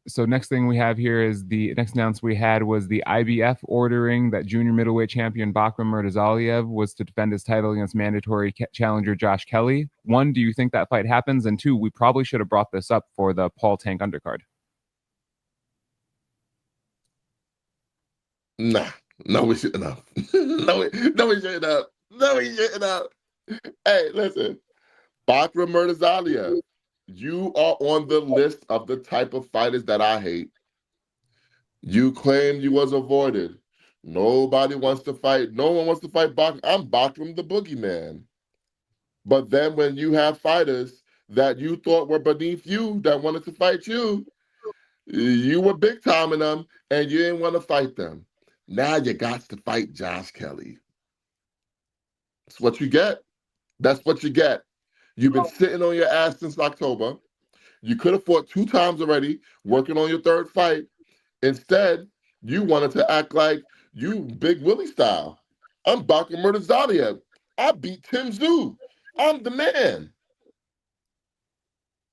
So next thing we have here is the next announcement we had was the IBF ordering that junior middleweight champion Bakhram Murtazaliev was to defend his title against mandatory challenger Josh Kelly. One, do you think that fight happens? And two, we probably should have brought this up for the Paul Tank undercard. Nah, no, we shouldn't have. no, we shouldn't have. No, we shouldn't have. Hey, listen, Bakhram Murtazaliev, you are on the list of the type of fighters that I hate. You claimed you was avoided. Nobody wants to fight. No one wants to fight Bakhram. I'm Bakhram the boogeyman. But then when you have fighters that you thought were beneath you that wanted to fight you, you were big timing them and you didn't want to fight them. Now you got to fight Josh Kelly. That's what you get. That's what you get. You've been sitting on your ass since October. You could have fought 2 times already, working on your 3rd fight. Instead, you wanted to act like you Big Willie style. I'm Bakhram Murtazaliev. I beat Tim Tszyu. I'm the man.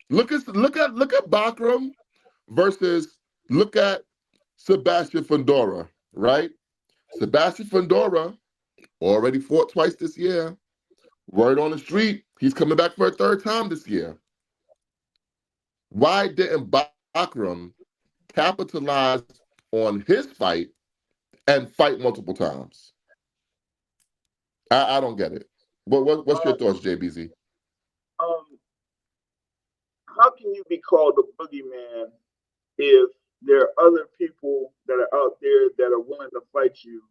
Look at Bakhram versus look at Sebastian Fundora, right? Sebastian Fundora already fought twice this year. Word on the street, he's coming back for a 3rd time this year. Why didn't Bakhram capitalize on his fight and fight multiple times? I don't get it. What's your thoughts, Jay Bezy? How can you be called a boogeyman if there are other people that are out there that are willing to fight you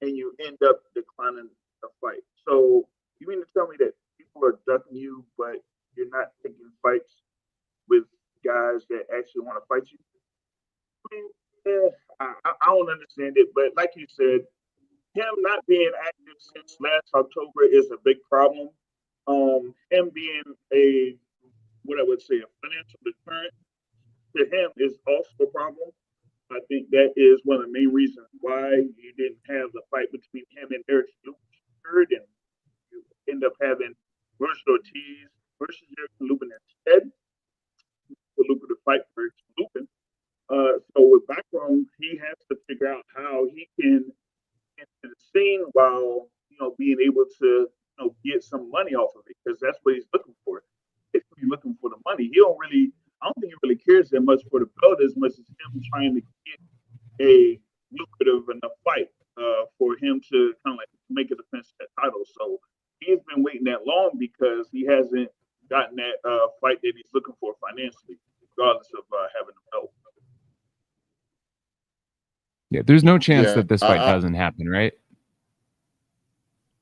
and you end up declining the fight? So you mean to tell me that people are ducking you, but you're not taking fights with guys that actually want to fight you? I mean, I don't understand it, but like you said, him not being active since last October is a big problem. Him being what I would say, a financial deterrent to him is also a problem. I think that is one of the main reasons why you didn't have the fight between him and Eric Lubin, and you end up having Ortiz versus Eric Lubin instead. The lucrative fight for Lubin. So with Bakhram, he has to figure out how he can enter the scene while being able to get some money off of it, because that's what he's looking for. If he's looking for the money, I don't think he really cares that much for the belt as much as him trying to get a lucrative enough fight for him to kind of like make a defense of that title. So he's been waiting that long because he hasn't gotten that fight that he's looking for financially, regardless of having the belt. Yeah, there's no chance that this fight doesn't happen, right?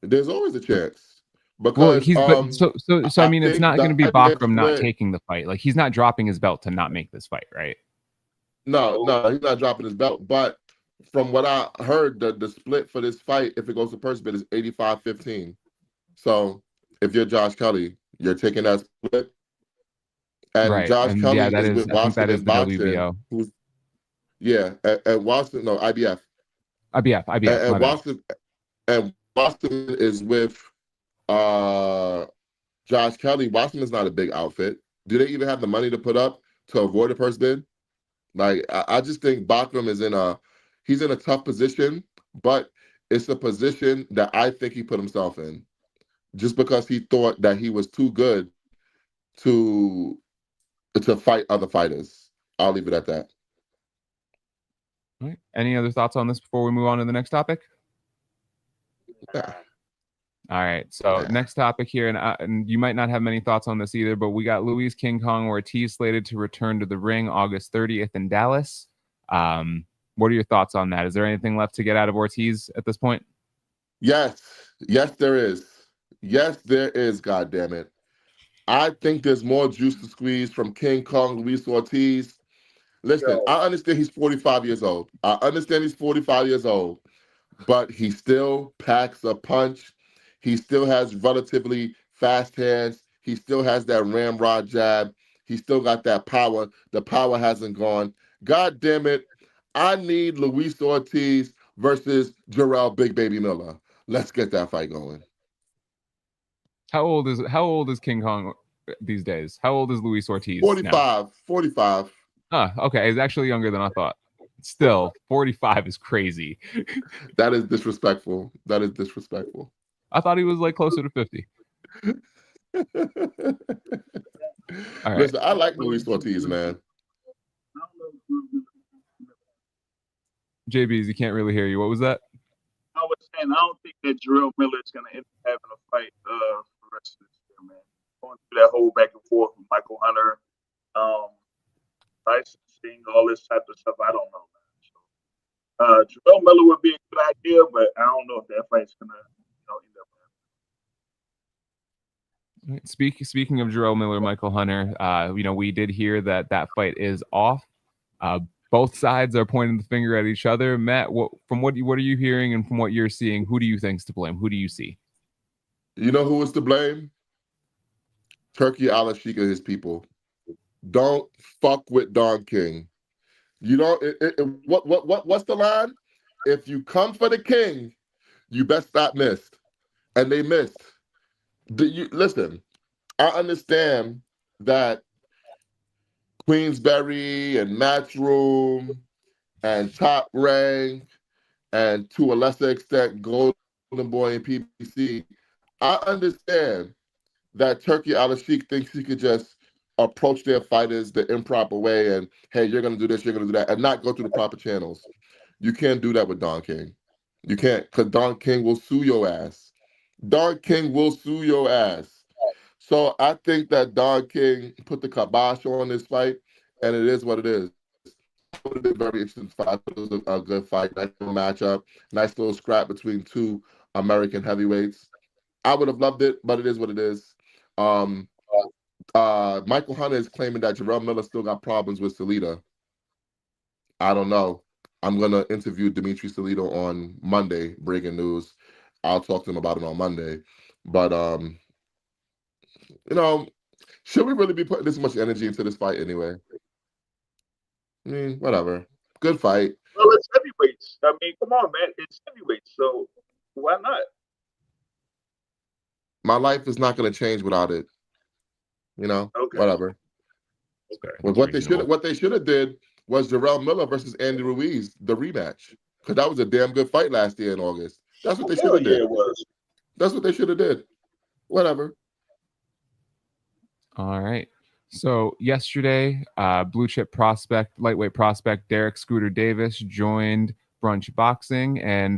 There's always a chance. Because so I mean, it's not going to be Bakhram not taking the fight. Like, he's not dropping his belt to not make this fight, right? No, he's not dropping his belt. But from what I heard, the split for this fight, if it goes to purse bid, is 85-15. So if you're Josh Kelly, you're taking that split. And right. Josh Kelly that is with Washington the WBO. Yeah, and Watson, no, IBF. IBF, my And bad. Watson is with Josh Kelly. Watson is not a big outfit. Do they even have the money to put up to avoid a purse bid? Like I just think Bakhram is he's in a tough position, but it's a position that I think he put himself in just because he thought that he was too good to fight other fighters. I'll leave it at that. All right. Any other thoughts on this before we move on to the next topic? Yeah. All right. So next topic here, and you might not have many thoughts on this either, but we got Luis King Kong Ortiz slated to return to the ring August 30th in Dallas. What are your thoughts on that? Is there anything left to get out of Ortiz at this point? Yes, there is. Yes, there is. God damn it! I think there's more juice to squeeze from King Kong Luis Ortiz. Listen, I understand he's 45 years old. But he still packs a punch. He still has relatively fast hands. He still has that ramrod jab. He still got that power. The power hasn't gone. God damn it. I need Luis Ortiz versus Jarrell Big Baby Miller. Let's get that fight going. How old is King Kong these days? How old is Luis Ortiz 45. now? 45. Okay. He's actually younger than I thought. Still, 45 is crazy. That is disrespectful. I thought he was like closer to 50. All right. Listen, I like Luis Ortiz, man. Jay Bezy, can't really hear you. What was that? I was saying, I don't think that Jarrell Miller is going to end up having a fight for the rest of this year, man. Going through that whole back and forth with Michael Hunter, licensing, all this type of stuff. I don't know, man. So, Jarrell Miller would be a good idea, but I don't know if that fight's going to end up. Speaking of Jarrell Miller, Michael Hunter, we did hear that fight is off. Both sides are pointing the finger at each other. Matt, what are you hearing, and from what you're seeing, who do you think's to blame? Who do you see? You know who is to blame? Turkey Al-Ashik and his people. Don't fuck with Don King. You know what's the line? If you come for the king, you best not miss. And they missed. Listen, I understand that Queensberry and Matchroom and Top Rank and to a lesser extent Golden Boy and PPC. I understand that Turkey Al-Ashik thinks he could just approach their fighters the improper way and, hey, you're going to do this, you're going to do that, and not go through the proper channels. You can't do that with Don King. You can't, because Don King will sue your ass. So I think that Don King put the kibosh on this fight, and it is what it is. It would have been very interesting fight. It was a good fight, nice little matchup, nice little scrap between two American heavyweights. I would have loved it, but it is what it is. Michael Hunter is claiming that Jarrell Miller still got problems with Salida. I don't know. I'm going to interview Dimitri Salito on Monday, breaking news. I'll talk to him about it on Monday. But, should we really be putting this much energy into this fight anyway? I mean, whatever. Good fight. Well, it's heavyweights. I mean, come on, man. It's heavyweights. So why not? My life is not going to change without it. Whatever. Okay. Well, what they should have did was Jarrell Miller versus Andy Ruiz, the rematch, because that was a damn good fight last year in August. That's what they should have did. It was. That's what they should have did. Whatever. All right. So yesterday, blue chip lightweight prospect Derek Scooter Davis joined Brunch Boxing, and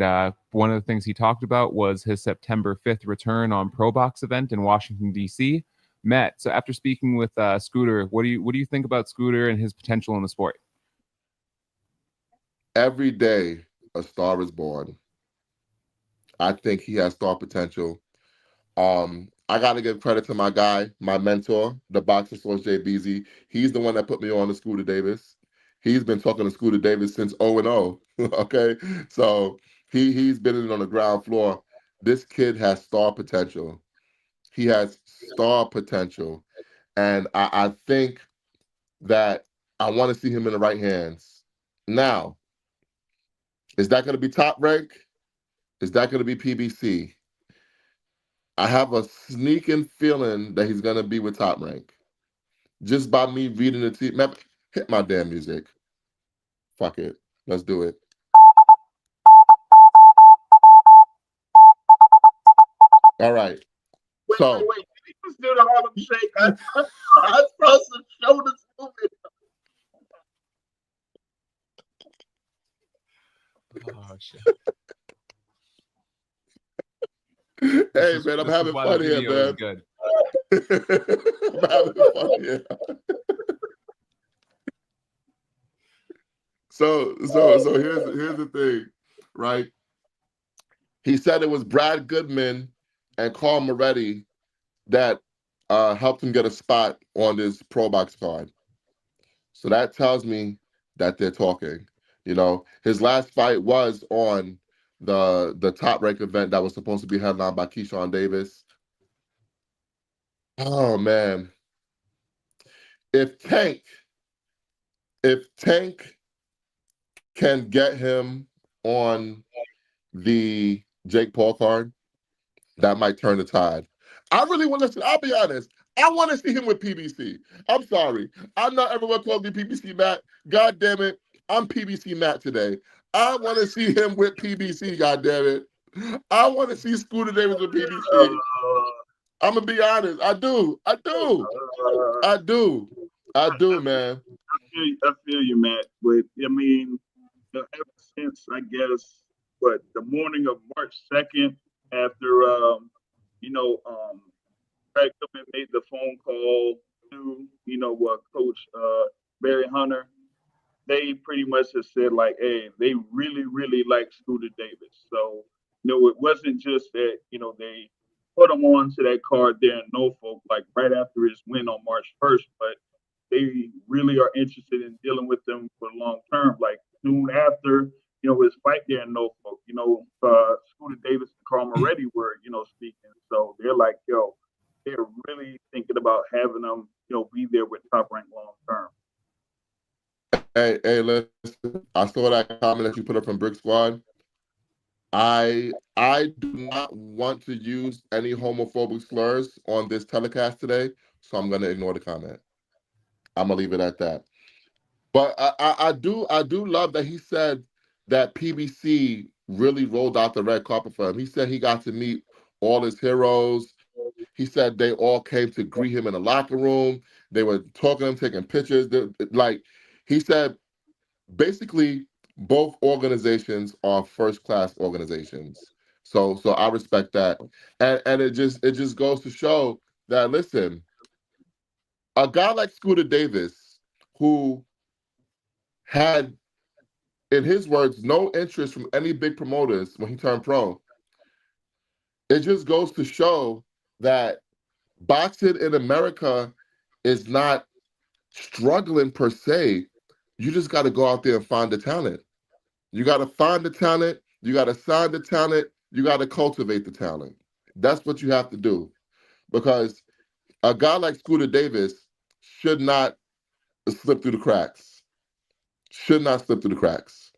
one of the things he talked about was his September 5th return on Pro Box event in Washington, D.C. Matt, so after speaking with Scooter, what do you think about Scooter and his potential in the sport? Every day a star is born. I think he has star potential. I got to give credit to my guy, my mentor, the boxer source, Jay Bezy. He's the one that put me on to Scooter Davis. He's been talking to Scooter Davis since 0-0. Okay, so he's been in on the ground floor. This kid has star potential. He has star potential, and I think that I want to see him in the right hands. Now, is that going to be Top Rank? Is that going to be PBC? I have a sneaking feeling that he's going to be with Top Rank. Just by me reading the team. Man, hit my damn music. Fuck it. Let's do it. All right. Wait. Did he just do the Harlem Shake? I saw some shoulders moving. Oh shit. Hey man, I'm having fun here, man. Good. I'm having fun here. So here's the thing, right? He said it was Brad Goodman and Carl Moretti that helped him get a spot on this Pro Box card. So that tells me that they're talking. You know, his last fight was on the Top Rank event that was supposed to be headlined by Keyshawn Davis. Oh man. If Tank can get him on the Jake Paul card, that might turn the tide. I really want to see, I'll be honest, I want to see him with PBC. I'm sorry. I'm not everyone calls me PBC Matt. God damn it. I'm PBC Matt today. I want to see him with PBC, god damn it. I want to see Scooter Davis with PBC. I'm going to be honest. I do, man. I feel you, Matt. But I mean, ever since I guess the morning of March 2nd, after Beckham made the phone call to Coach Barry Hunter, they pretty much have said like, hey, they really, really like Scooter Davis. So it wasn't just that they put him on to that card there in Norfolk like right after his win on March 1st, but they really are interested in dealing with them for long term. Like soon after, his fight there in Norfolk, Scooter Davis and Carl Moretti were, speaking. So they're like, yo, they're really thinking about having them, be there with Top Rank long term. Hey, listen, I saw that comment that you put up from Brick Squad. I do not want to use any homophobic slurs on this telecast today, so I'm going to ignore the comment. I'm gonna leave it at that. But I do love that he said that PBC really rolled out the red carpet for him. He said he got to meet all his heroes. He said they all came to greet him in the locker room. They were talking to him, taking pictures. Like he said, basically both organizations are first class organizations. So I respect that, and it just goes to show that listen, a guy like Scooter Davis, who had, in his words, no interest from any big promoters when he turned pro, it just goes to show that boxing in America is not struggling per se. You just got to go out there and find the talent. You got to find the talent. You got to sign the talent. You got to cultivate the talent. That's what you have to do. Because a guy like Scooter Davis should not slip through the cracks. Should not slip through the cracks.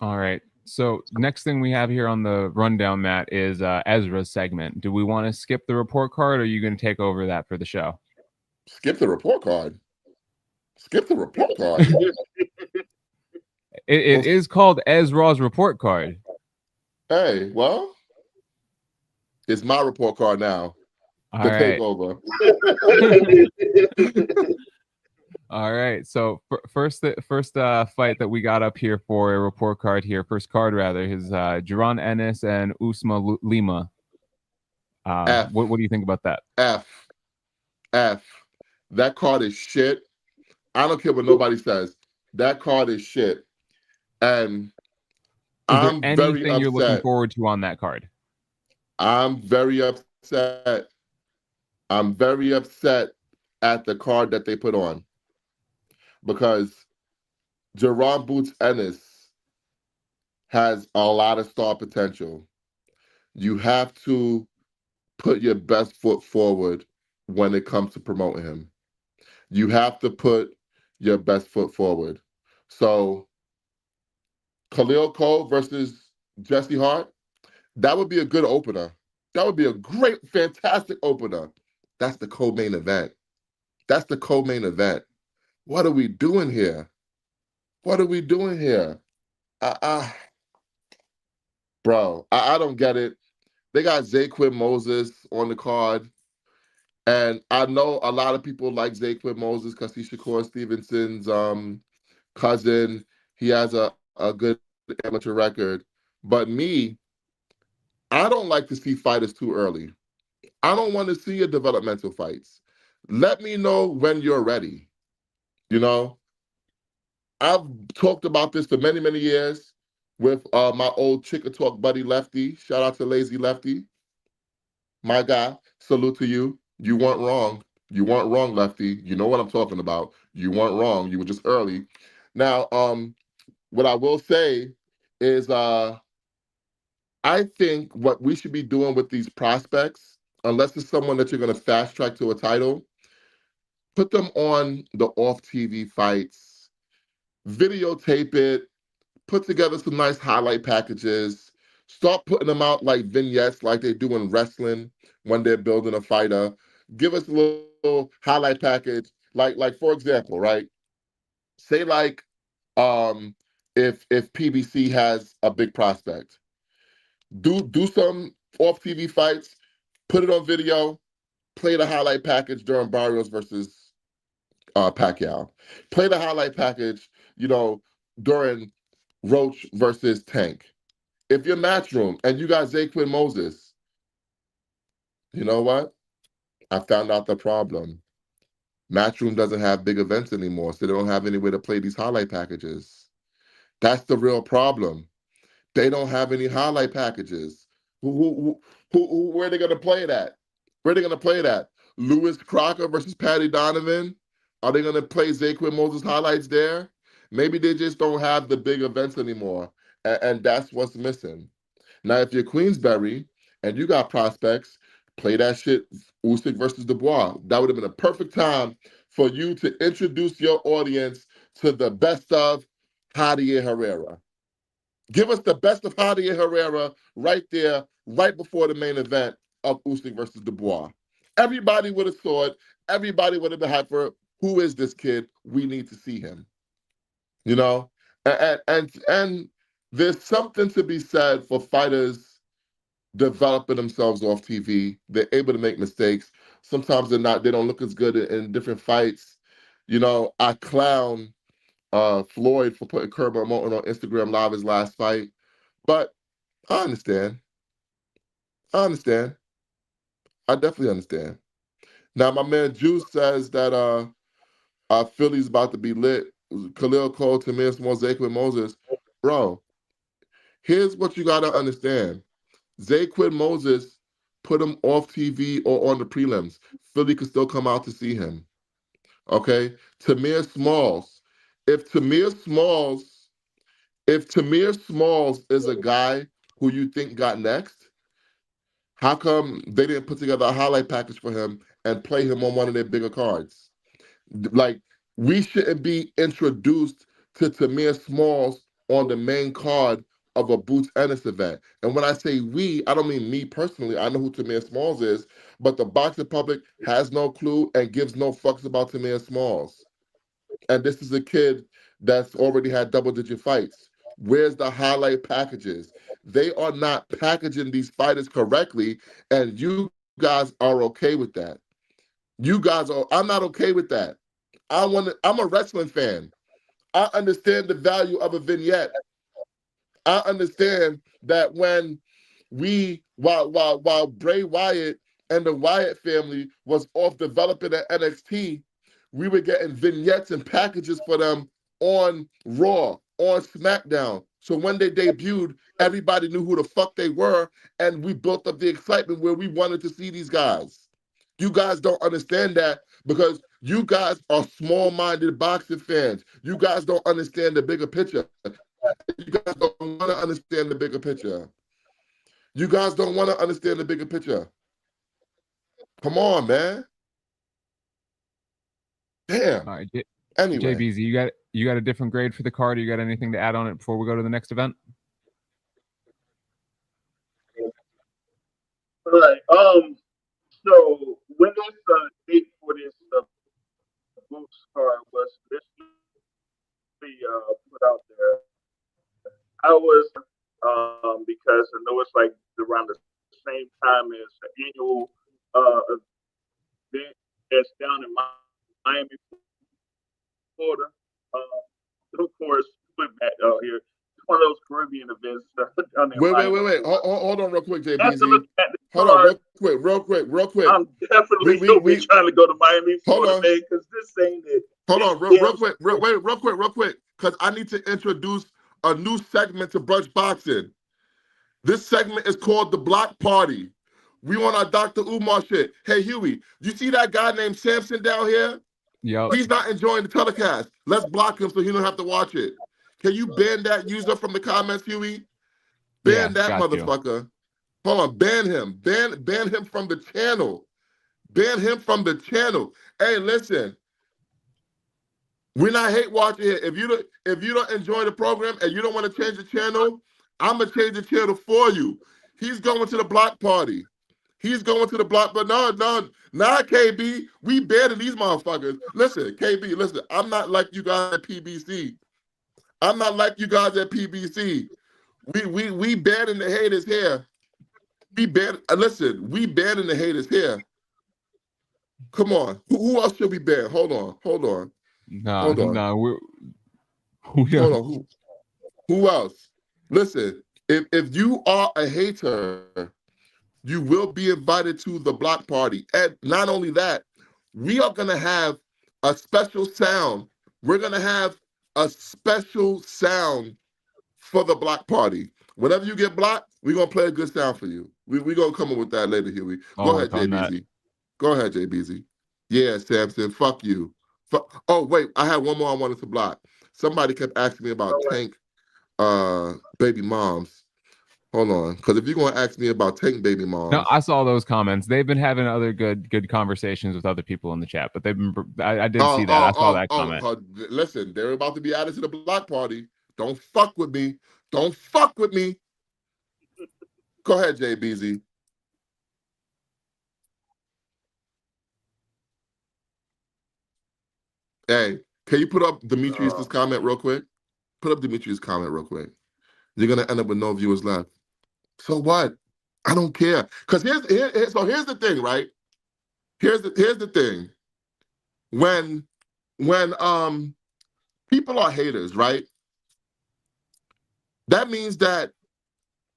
All right. So next thing we have here on the rundown, Matt, is Ezra's segment. Do we want to skip the report card, or are you going to take over that for the show? Skip the report card. Skip the report card. It is called Ezra's report card. Hey, well, it's my report card now. All the right. takeover. All right. So first fight that we got up here for a report card here, first card rather, is Jaron Ennis and Usma Lima. What do you think about that? F. That card is shit. I don't care what nobody says. That card is shit. And is there anything you're looking forward to on that card? I'm very upset. I'm very upset at the card that they put on. Because Jaron Boots Ennis has a lot of star potential. You have to put your best foot forward when it comes to promoting him. You have to put your best foot forward. So Khalil Cole versus Jesse Hart, that would be a good opener. That would be a great, fantastic opener. That's the co-main event. That's the co-main event. What are we doing here? What are we doing here? I, I, I don't get it. They got Zaquin Moses on the card. And I know a lot of people like Zaquin Moses because he's Shakur Stevenson's cousin. He has a good amateur record. But me, I don't like to see fighters too early. I don't want to see your developmental fights. Let me know when you're ready. You know, I've talked about this for many, many years with my old Chicken Talk buddy Lefty. Shout out to Lazy Lefty. My guy, salute to you. You weren't wrong. You weren't wrong, Lefty. You know what I'm talking about. You weren't wrong. You were just early. Now, what I will say is I think what we should be doing with these prospects, unless it's someone that you're going to fast track to a title, put them on the off TV fights, videotape it, put together some nice highlight packages, start putting them out like vignettes like they do in wrestling when they're building a fighter. Give us a little highlight package, like for example, right? Say like if PBC has a big prospect, do some off TV fights, put it on video, play the highlight package during Barrios versus Pacquiao. Play the highlight package, during Roach versus Tank. If you're Matchroom and you got Zaquin Moses, you know what? I found out the problem. Matchroom doesn't have big events anymore, so they don't have any way to play these highlight packages. That's the real problem. They don't have any highlight packages. Where are they going to play it at? Where are they going to play it at? Lewis Crocker versus Patty Donovan? Are they going to play Zaquin Moses highlights there? Maybe they just don't have the big events anymore, and that's what's missing. Now, if you're Queensberry and you got prospects, play that shit, Usyk versus Dubois. That would have been a perfect time for you to introduce your audience to the best of Javier Herrera. Give us the best of Javier Herrera right there, right before the main event of Usyk versus Dubois. Everybody would have saw it. Everybody would have been hyped for it. Who is this kid? We need to see him. You know, and there's something to be said for fighters developing themselves off TV. They're able to make mistakes. Sometimes they're not. They don't look as good in different fights. I clown Floyd for putting Curb Morton on Instagram Live his last fight, but I understand. I understand. I definitely understand. Now, my man Juice says that Philly's about to be lit. Khalil Cole, Tamir Small, Zaquin Moses. Bro, here's what you got to understand. Zaquin Moses put him off TV or on the prelims. Philly could still come out to see him. Okay? Tamir Smalls. If Tamir Smalls, if Tamir Smalls is a guy who you think got next, how come they didn't put together a highlight package for him and play him on one of their bigger cards? Like, we shouldn't be introduced to Tamir Smalls on the main card of a Boots Ennis event. And when I say we, I don't mean me personally. I know who Tamir Smalls is, but the boxing public has no clue and gives no fucks about Tamir Smalls. And this is a kid that's already had double-digit fights. Where's the highlight packages? They are not packaging these fighters correctly, and you guys are okay with that. You guys are. I'm not okay with that. I'm a wrestling fan. I understand the value of a vignette. I understand that when while Bray Wyatt and the Wyatt family was off developing at NXT, we were getting vignettes and packages for them on Raw, on SmackDown. So when they debuted, everybody knew who the fuck they were, and we built up the excitement where we wanted to see these guys. You guys don't understand that because you guys are small-minded boxing fans. You guys don't understand the bigger picture. You guys don't want to understand the bigger picture. You guys don't want to understand the bigger picture. Come on, man. Damn. All right, Jay Anyway, Bezy, you got a different grade for the card? You got anything to add on it before we go to the next event? All right. So when this date for this boost card was initially put out there, I was because I know it's like around the same time as the annual event that's down in Miami, Florida. Of course, put back out here. It's one of those Caribbean events down in Miami, wait. Florida. Hold on, real quick, Jay After Bezy. looking at the Hold on, card, real quick. I'm definitely gonna be We trying to go to Miami, hold Florida, on. man, because this ain't it. Hold This on, real damn quick, real quick, because I need to introduce a new segment to Brunch Boxing. This segment is called the Block Party. We want our Dr. Umar shit. Hey, Huey, you see that guy named Samson down here? Yep. He's not enjoying the telecast. Let's block him so he don't have to watch it. Can you ban that user from the comments, Huey? Ban that motherfucker. Hold on, ban him. Ban him from the channel. Ban him from the channel. Hey, listen. We're not hate watching here. If you don't enjoy the program and you don't want to change the channel, I'm gonna change the channel for you. He's going to the block party. He's going to the block, but no, KB. We banning these motherfuckers. Listen, KB, listen. I'm not like you guys at PBC. I'm not like you guys at PBC. We banning the haters here. We listen. We banning the haters here. Come on. Who else should we ban? Hold on. No, we Hold on. Who else? Listen, if you are a hater, you will be invited to the block party. And not only that, we are going to have a special sound. We're going to have a special sound for the block party. Whenever you get blocked, we're going to play a good sound for you. We're going to come up with that later, Huey. Go ahead, JBZ. Go ahead, JBZ. Yeah, Samson, fuck you. Oh, wait, I had one more I wanted to block. Somebody kept asking me about Tank baby moms. Hold on, because if you're going to ask me about Tank baby moms. No, I saw those comments. They've been having other good conversations with other people in the chat, but they've been. I did see that. I saw that comment. Listen, they're about to be added to the block party. Don't fuck with me. Don't fuck with me. Go ahead, Jay Bezy. Hey, can you put up Demetrius' comment real quick? Put up Demetrius' comment real quick. You're gonna end up with no viewers left. So what? I don't care. Because here's the thing, right? Here's the thing. When people are haters, right? That means that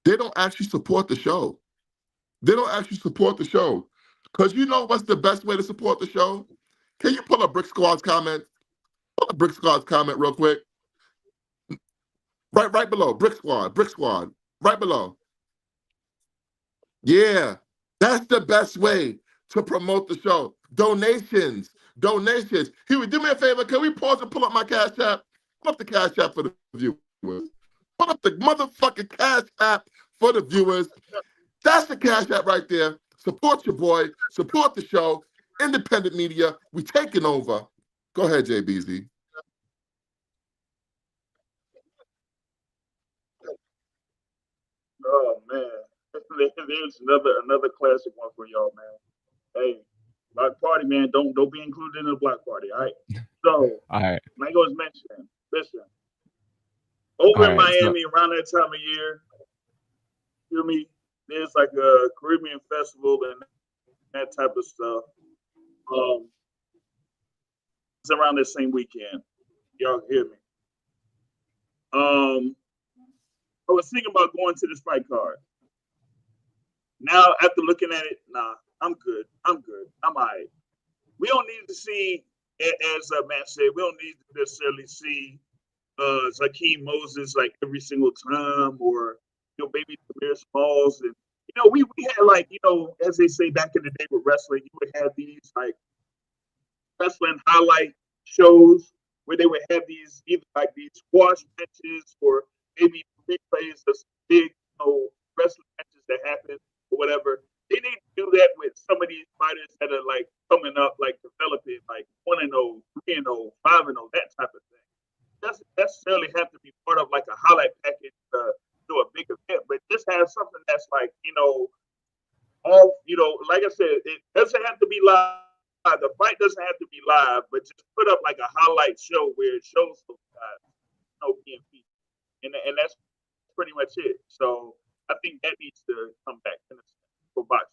they don't actually support the show. They don't actually support the show. Because you know what's the best way to support the show? Can you pull up Brick Squad's comment? Pull up Brick Squad's comment real quick. Right below. Brick Squad, right below. Yeah, that's the best way to promote the show. Donations. Huey, do me a favor. Can we pause and pull up my Cash App? Pull up the Cash App for the viewers. Pull up the motherfucking Cash App for the viewers. That's the Cash App right there. Support your boy. Support the show. Independent media. We taking over. Go ahead, Jay Bezy. Oh man, there's another classic one for y'all, man. Hey, block party, man. Don't be included in the block party. All right. So, all right. like I was mentioning, listen. Over in Miami, around that time of year, feel me? There's like a Caribbean festival and that type of stuff. It's around the same weekend. Y'all hear me? I was thinking about going to this fight card. Now, after looking at it, nah, I'm good. I'm all right. We don't need to see, as Matt said, we don't need to necessarily see Zakeem Moses like every single time, or maybe Samir Smalls, and we had like as they say back in the day with wrestling, you would have these like wrestling highlight shows where they would have these either like these squash matches or maybe replays of big wrestling matches that happen or whatever. They need to do that with some of these fighters that are like coming up, like developing, like 1-0, 3-0, 5-0, that type of thing. Doesn't necessarily have to be part of like a highlight package to a big event, but just have something that's like, all, like I said, it doesn't have to be live. The fight doesn't have to be live, but just put up like a highlight show where it shows those guys, being featured. And that's pretty much it. So I think that needs to come back for boxing.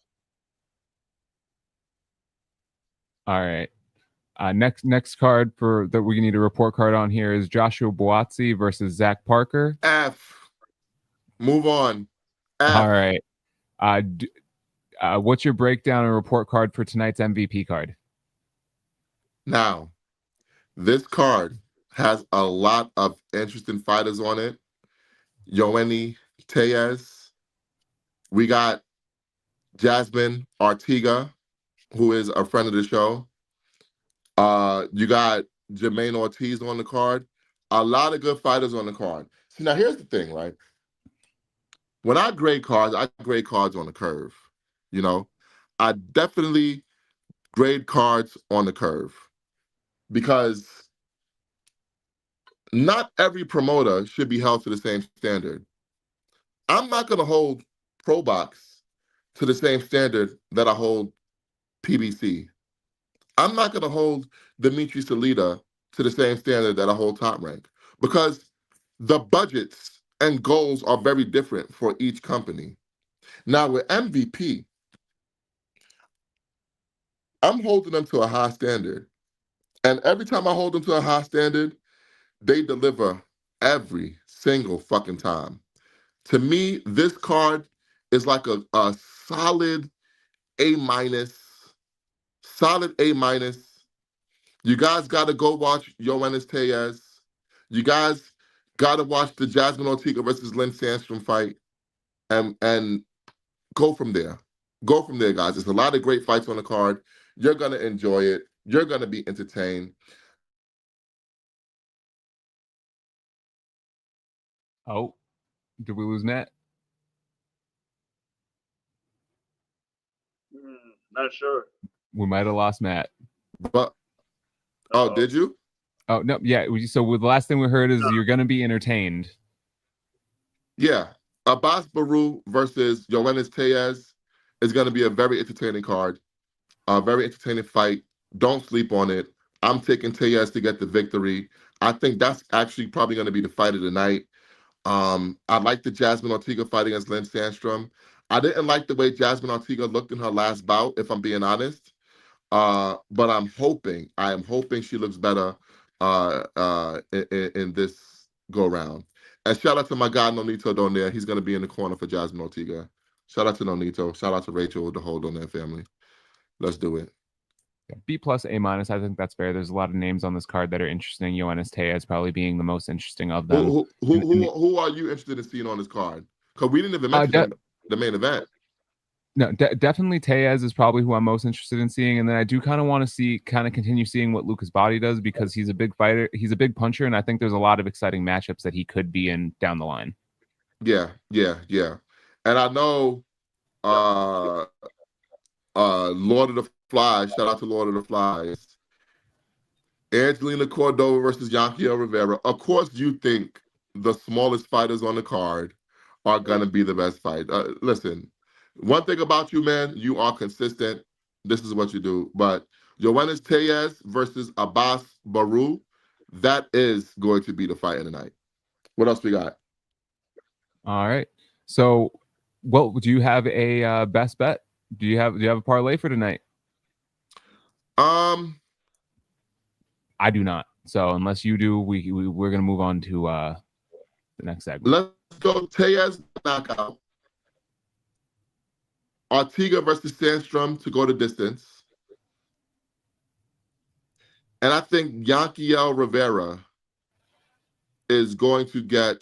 All right. Next card for that we need a report card on here is Joshua Buatsi versus Zach Parker. F. Move on. F. All right. What's your breakdown and report card for tonight's MVP card? Now, this card has a lot of interesting fighters on it. Yoeni Tellez. We got Jasmine Ortega, who is a friend of the show. You got Jermaine Ortiz on the card. A lot of good fighters on the card. See, now here's the thing, right? When I grade cards on the curve. I definitely grade cards on the curve because not every promoter should be held to the same standard. I'm not going to hold Pro Box to the same standard that I hold PBC. I'm not going to hold Dimitri Salita to the same standard that I hold Top Rank because the budgets and goals are very different for each company. Now with MVP, I'm holding them to a high standard. And every time I hold them to a high standard, they deliver every single fucking time. To me, this card is like a solid A-. Solid A-. You guys got to go watch Yoenis Tellez. You guys got to watch the Jasmine Ortega versus Lynn Sandstrom fight and go from there. Go from there, guys. There's a lot of great fights on the card. You're going to enjoy it. You're going to be entertained. Oh, did we lose Matt? Not sure. We might have lost Matt. But did you? Oh, no. Yeah. So the last thing we heard is you're going to be entertained. Yeah. Abbas Baru versus Yoenis Tellez is going to be a very entertaining card. A very entertaining fight. Don't sleep on it. I'm taking Tellez to get the victory. I think that's actually probably going to be the fight of the night. I like the Jasmine Ortega fight against Lynn Sandstrom. I didn't like the way Jasmine Ortega looked in her last bout, if I'm being honest. But I am hoping she looks better in this go round. And shout out to my guy Nonito Donaire. He's going to be in the corner for Jasmine Ortega. Shout out to Nonito. Shout out to Rachel, the whole Donaire family. Let's do it. B+, A-. I think that's fair. There's a lot of names on this card that are interesting. Yoenis Tellez probably being the most interesting of them. Who are you interested in seeing on this card? Because we didn't even mention the main event. No, definitely Tellez is probably who I'm most interested in seeing. And then I do kind of want to continue seeing what Lucas Body does because he's a big fighter. He's a big puncher. And I think there's a lot of exciting matchups that he could be in down the line. Yeah. And I know Lord of the Flies, shout out to Lord of the Flies. Angelina Cordova versus Yankiel Rivera. Of course, you think the smallest fighters on the card are going to be the best fight. Listen, one thing about you, man, you are consistent. This is what you do. But Yoenis Tellez versus Abbas Baru, that is going to be the fight of the night. What else we got? All right. So, do you have a best bet? Do you have a parlay for tonight? I do not. So unless you do, we're gonna move on to the next segment. Let's go Tellez knockout. Ortega versus Sandstrom to go the distance. And I think Yankiel Rivera is going to get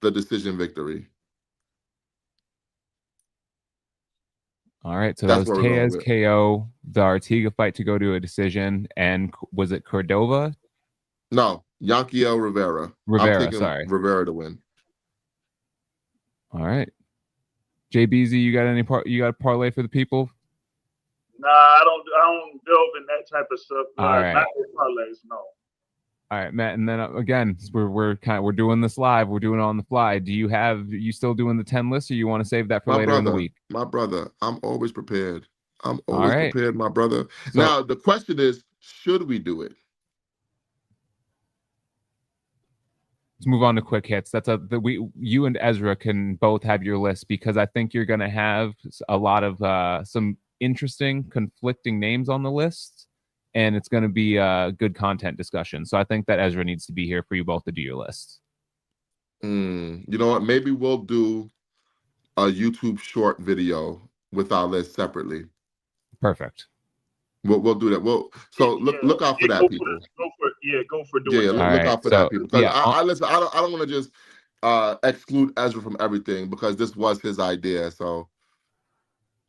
the decision victory. All right, so that was Tellez KO, the Ortega fight to go to a decision, and was it Cordova? No, Yankiel Rivera. I'm taking Rivera to win. All right, Jay Bezy, you got a parlay for the people? Nah, I don't delve in that type of stuff. All right. Not with parlays, no. All right, Matt, and then again, we're doing this live. We're doing it on the fly. You still doing the 10 list, or you want to save that for later in the week? My brother, I'm always prepared. I'm All always right. prepared, my brother. So, now the question is, should we do it? let's move on to quick hits. You and Ezra can both have your list, because I think you're going to have a lot of some interesting conflicting names on the list, and it's going to be a good content discussion. So I think that Ezra needs to be here for you both to do your list. You know what? Maybe we'll do a YouTube short video with our list separately. Perfect. We'll do that. Look out for that, people. Go for doing that. Look out for that, people. Because I listen. I don't want to just exclude Ezra from everything, because this was his idea. So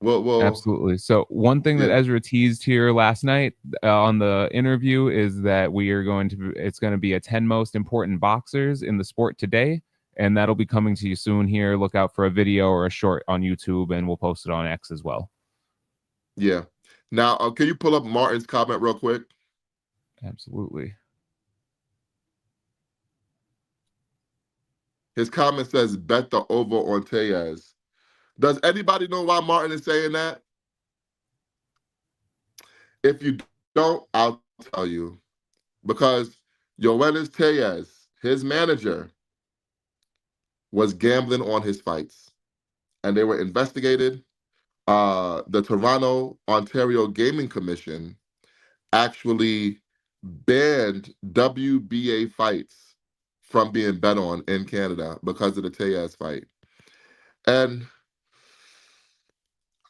we'll absolutely. So one thing that Ezra teased here last night on the interview is that it's going to be a 10 most important boxers in the sport today, and that'll be coming to you soon here. Look out for a video or a short on YouTube, and we'll post it on X as well. Yeah. Now, can you pull up Martin's comment real quick? Absolutely. His comment says, bet the over on Tellez. Does anybody know why Martin is saying that? If you don't, I'll tell you. Because Yoenis Tellez, his manager, was gambling on his fights, and they were investigated. The Toronto, Ontario Gaming Commission actually banned WBA fights from being bet on in Canada because of the Tellez fight. And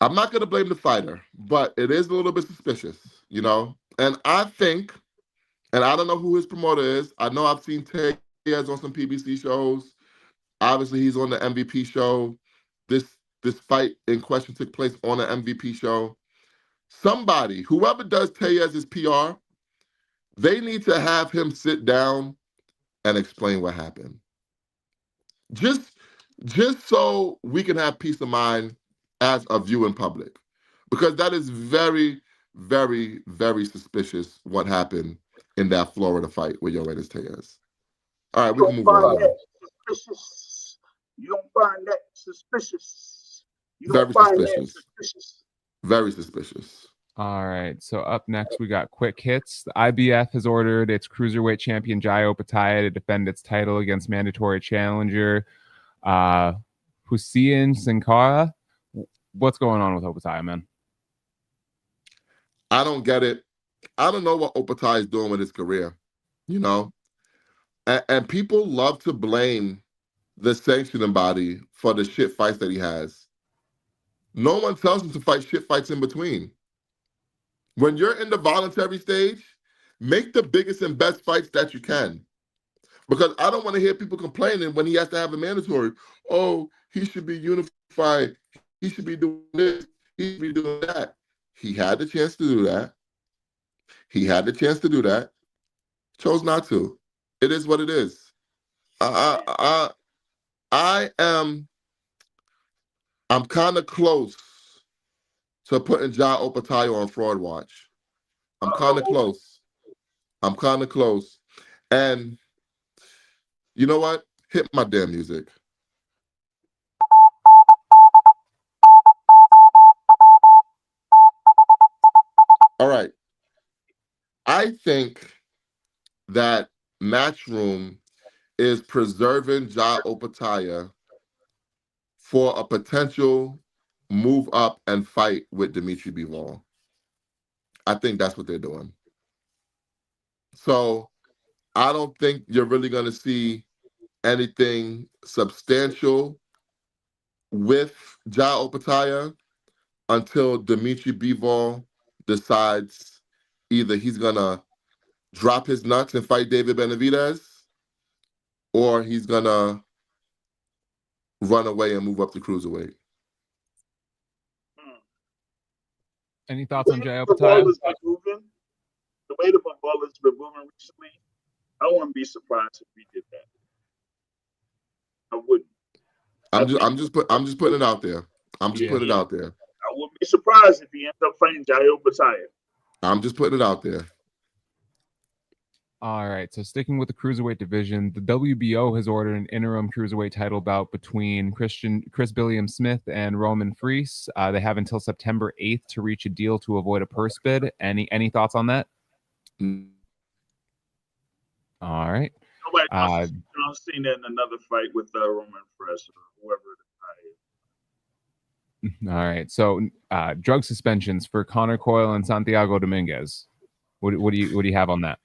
I'm not going to blame the fighter, but it is a little bit suspicious, you know? And I think, and I don't know who his promoter is. I know I've seen Tellez on some PBC shows. Obviously, he's on the MVP show. This fight in question took place on an MVP show. Somebody, whoever does Tellez's PR, they need to have him sit down and explain what happened. Just so we can have peace of mind as a viewing public. Because that is very, very, very suspicious what happened in that Florida fight with Yoenis Tellez. All right, we can move on. You don't find that suspicious. Very suspicious. Very suspicious. All right. So up next, we got quick hits. The IBF has ordered its cruiserweight champion Jai Opetaia to defend its title against mandatory challenger Hussein Sankara. What's going on with Opetaia, man? I don't get it. I don't know what Opetaia is doing with his career, you know? And people love to blame the sanctioning body for the shit fights that he has. No one tells him to fight shit fights in between. When you're in the voluntary stage, make the biggest and best fights that you can. Because I don't want to hear people complaining when he has to have a mandatory. Oh, he should be unified. He should be doing this. He should be doing that. He had the chance to do that. Chose not to. It is what it is. I'm kind of close to putting Jai Opetaia on fraud watch. I'm kind of close. And you know what? Hit my damn music. All right. I think that Matchroom is preserving Jai Opetaia for a potential move up and fight with Dimitri Bivol. I think that's what they're doing. So I don't think you're really going to see anything substantial with Jai Opetaia until Dimitri Bivol decides either he's going to drop his nuts and fight David Benavidez, or he's going to run away and move up to cruiserweight. Any thoughts on Jai Opetaia? The way the ball has been moving recently, I wouldn't be surprised if we did that. I wouldn't. I'm just putting it out there. I wouldn't be surprised if he ends up fighting Jair Bataille. I'm just putting it out there. All right, so sticking with the cruiserweight division, the WBO has ordered an interim cruiserweight title bout between Chris Billiam-Smith and Roman Fries. They have until September 8th to reach a deal to avoid a purse bid. Any thoughts on that? All right. Nobody wants to see that in another fight with Roman Fries or whoever the guy is. All right, so drug suspensions for Conor Coyle and Santiago Dominguez. What do you have on that?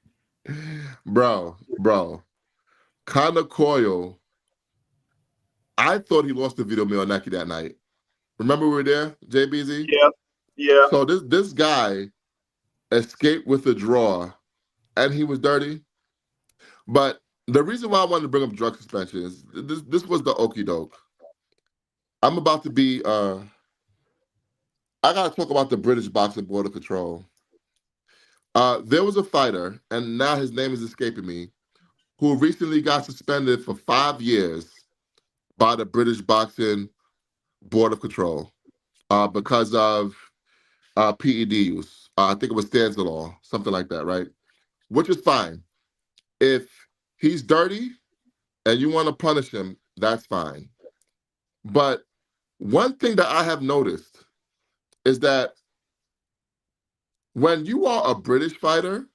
Bro, Conor Coyle, I thought he lost to Vito Miyoneki that night. Remember we were there, Jay Bezy? Yeah. So this guy escaped with a draw, and he was dirty. But the reason why I wanted to bring up drug suspension is this was the okie doke. I'm about to be, I got to talk about the British Boxing Board of Control. There was a fighter, and now his name is escaping me, who recently got suspended for 5 years by the British Boxing Board of Control because of PED use. I think it was Stanzalol, something like that, right? Which is fine. If he's dirty and you want to punish him, that's fine. But one thing that I have noticed is that when you are a British fighter,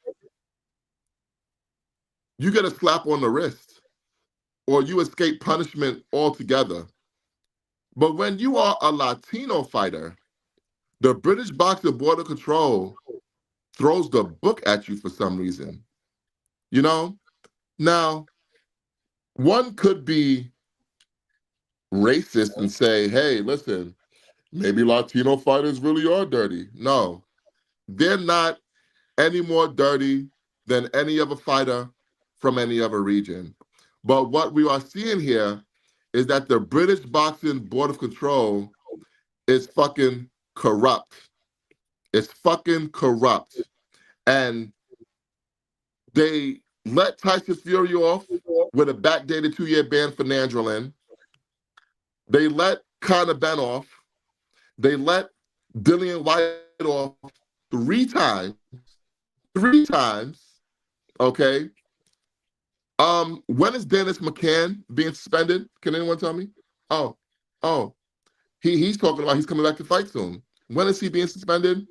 you get a slap on the wrist or you escape punishment altogether. But when you are a Latino fighter, the British Boxing Board of Control throws the book at you for some reason. You know? Now, one could be racist and say, hey, listen, maybe Latino fighters really are dirty. No, they're not any more dirty than any other fighter from any other region. But what we are seeing here is that the British Boxing Board of Control is fucking corrupt. It's fucking corrupt. And they let Tyson Fury off with a backdated 2-year ban for Nandrolin. They let Conor Ben off. They let Dillian White off 3 times. 3 times. Okay. When is Dennis McCann being suspended? Can anyone tell me? Oh. He's talking about he's coming back to fight soon. When is he being suspended?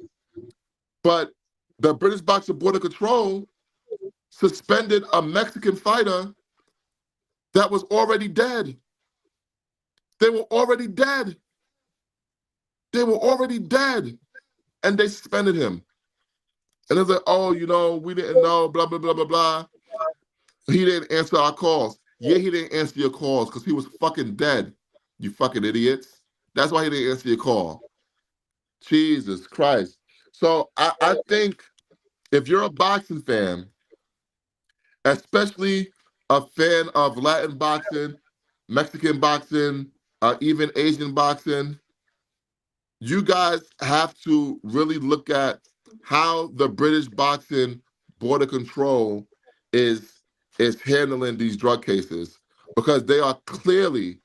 But the British Boxing Board of Control suspended a Mexican fighter that was already dead. They were already dead. And they suspended him. And it's like, oh, we didn't know, blah, blah, blah, blah, blah. He didn't answer our calls. Yeah, he didn't answer your calls because he was fucking dead, you fucking idiots. That's why he didn't answer your call. Jesus Christ. So I think if you're a boxing fan, especially a fan of Latin boxing, Mexican boxing, even Asian boxing, you guys have to really look at how the British Boxing Board of Control is handling these drug cases, because they are clearly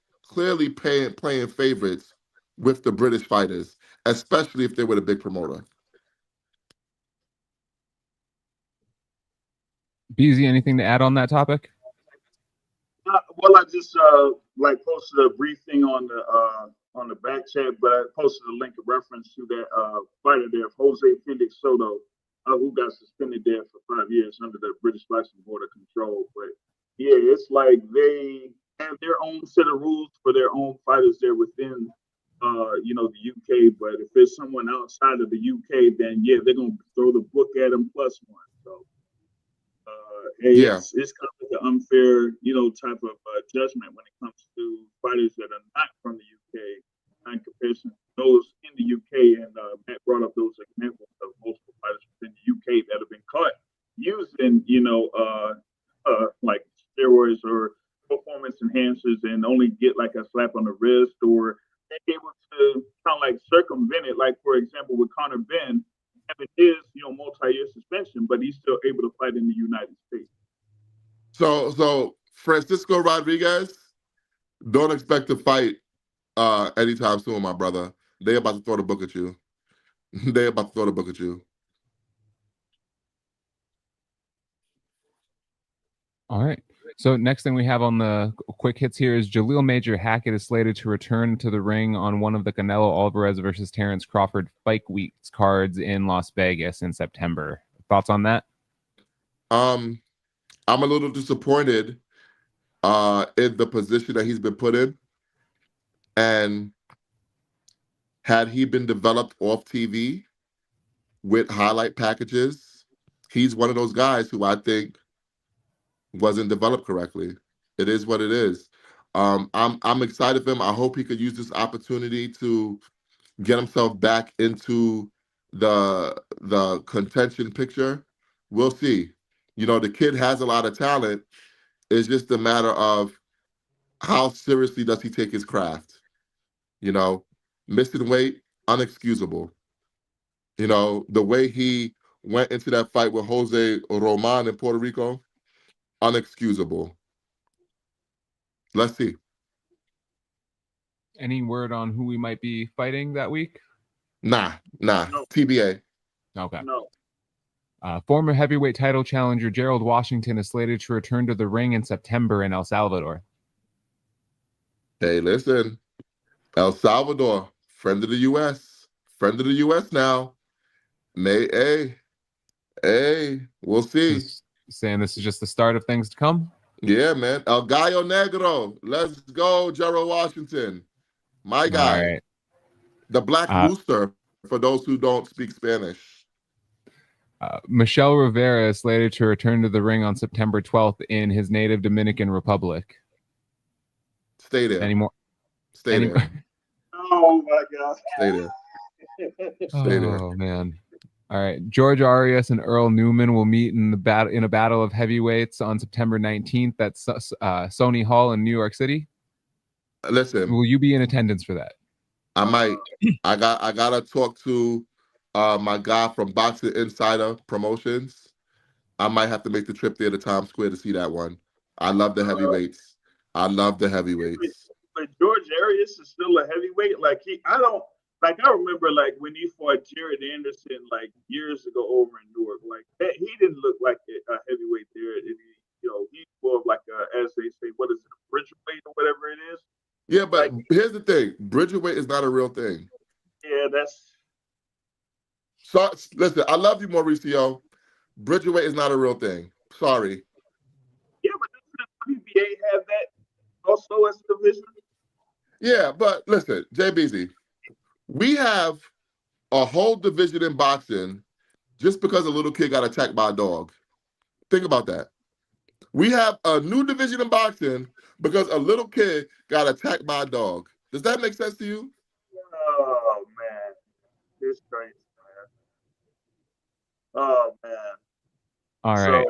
playing favorites with the British fighters, especially if they were the big promoter. Bezy, anything to add on that topic? Well, I just posted a brief thing on the back chat, but I posted a link of reference to that fighter there, Jose Felix Soto, who got suspended there for 5 years under the British Boxing Board of Control. But yeah, it's like they have their own set of rules for their own fighters there within the UK. But if it's someone outside of the UK, then yeah, they're gonna throw the book at them +1. So it's kind of like an unfair, type of judgment when it comes to fighters that are not from the UK, in comparison to those in the UK. And Matt brought up those examples of multiple fighters within the UK that have been caught using, like steroids or performance enhancers and only get like a slap on the wrist, or they're able to kind of like circumvent it. Like, for example, with Conor Ben, having his, multi-year suspension, but he's still able to fight in the United States. So Francisco Rodriguez, don't expect to fight anytime soon, my brother. They're about to throw the book at you. They about to throw the book at you. All right. So next thing we have on the quick hits here is Jaleel Major Hackett is slated to return to the ring on one of the Canelo Alvarez versus Terrence Crawford Fight Weeks cards in Las Vegas in September. Thoughts on that? I'm a little disappointed in the position that he's been put in. And had he been developed off TV with highlight packages, he's one of those guys who I think wasn't developed correctly. It is what it is. I'm excited for him. I hope he could use this opportunity to get himself back into the contention picture. We'll see. The kid has a lot of talent. It's just a matter of how seriously does he take his craft. Missing weight, unexcusable. The way he went into that fight with Jose Roman in Puerto Rico, unexcusable. Let's see. Any word on who we might be fighting that week? Nah. No. TBA. Okay. No. Former heavyweight title challenger Gerald Washington is slated to return to the ring in September in El Salvador. Hey, listen. El Salvador, friend of the U.S. Friend of the U.S. now. Hey, we'll see. Just saying this is just the start of things to come. Yeah, man. El Gallo Negro. Let's go, Gerald Washington. My guy. All right. The Black Rooster, for those who don't speak Spanish. Michelle Rivera is slated to return to the ring on September 12th in his native Dominican Republic. Stay there. Stay there. Oh, my God. Stay there. Stay there. Oh, man. All right. George Arias and Earl Newman will meet in a battle of heavyweights on September 19th at Sony Hall in New York City. Listen. Will you be in attendance for that? I might. I gotta talk to my guy from Boxing Insider Promotions. I might have to make the trip there to Times Square to see that one. I love the heavyweights. But George Arias is still a heavyweight. I remember when he fought Jared Anderson years ago over in Newark. He didn't look like a heavyweight there. And he's more of as they say, what is it, a bridgerweight or whatever it is. Yeah, but here's the thing: bridgerweight is not a real thing. Yeah, that's. So listen, I love you, Mauricio. Bridgerweight is not a real thing. Sorry. Yeah, but doesn't the WBA have that also as a division? Yeah, but listen, Jay Bezy, we have a whole division in boxing just because a little kid got attacked by a dog. Think about that. We have a new division in boxing because a little kid got attacked by a dog. Does that make sense to you? Oh, man. It's crazy, man. Oh, man. All right.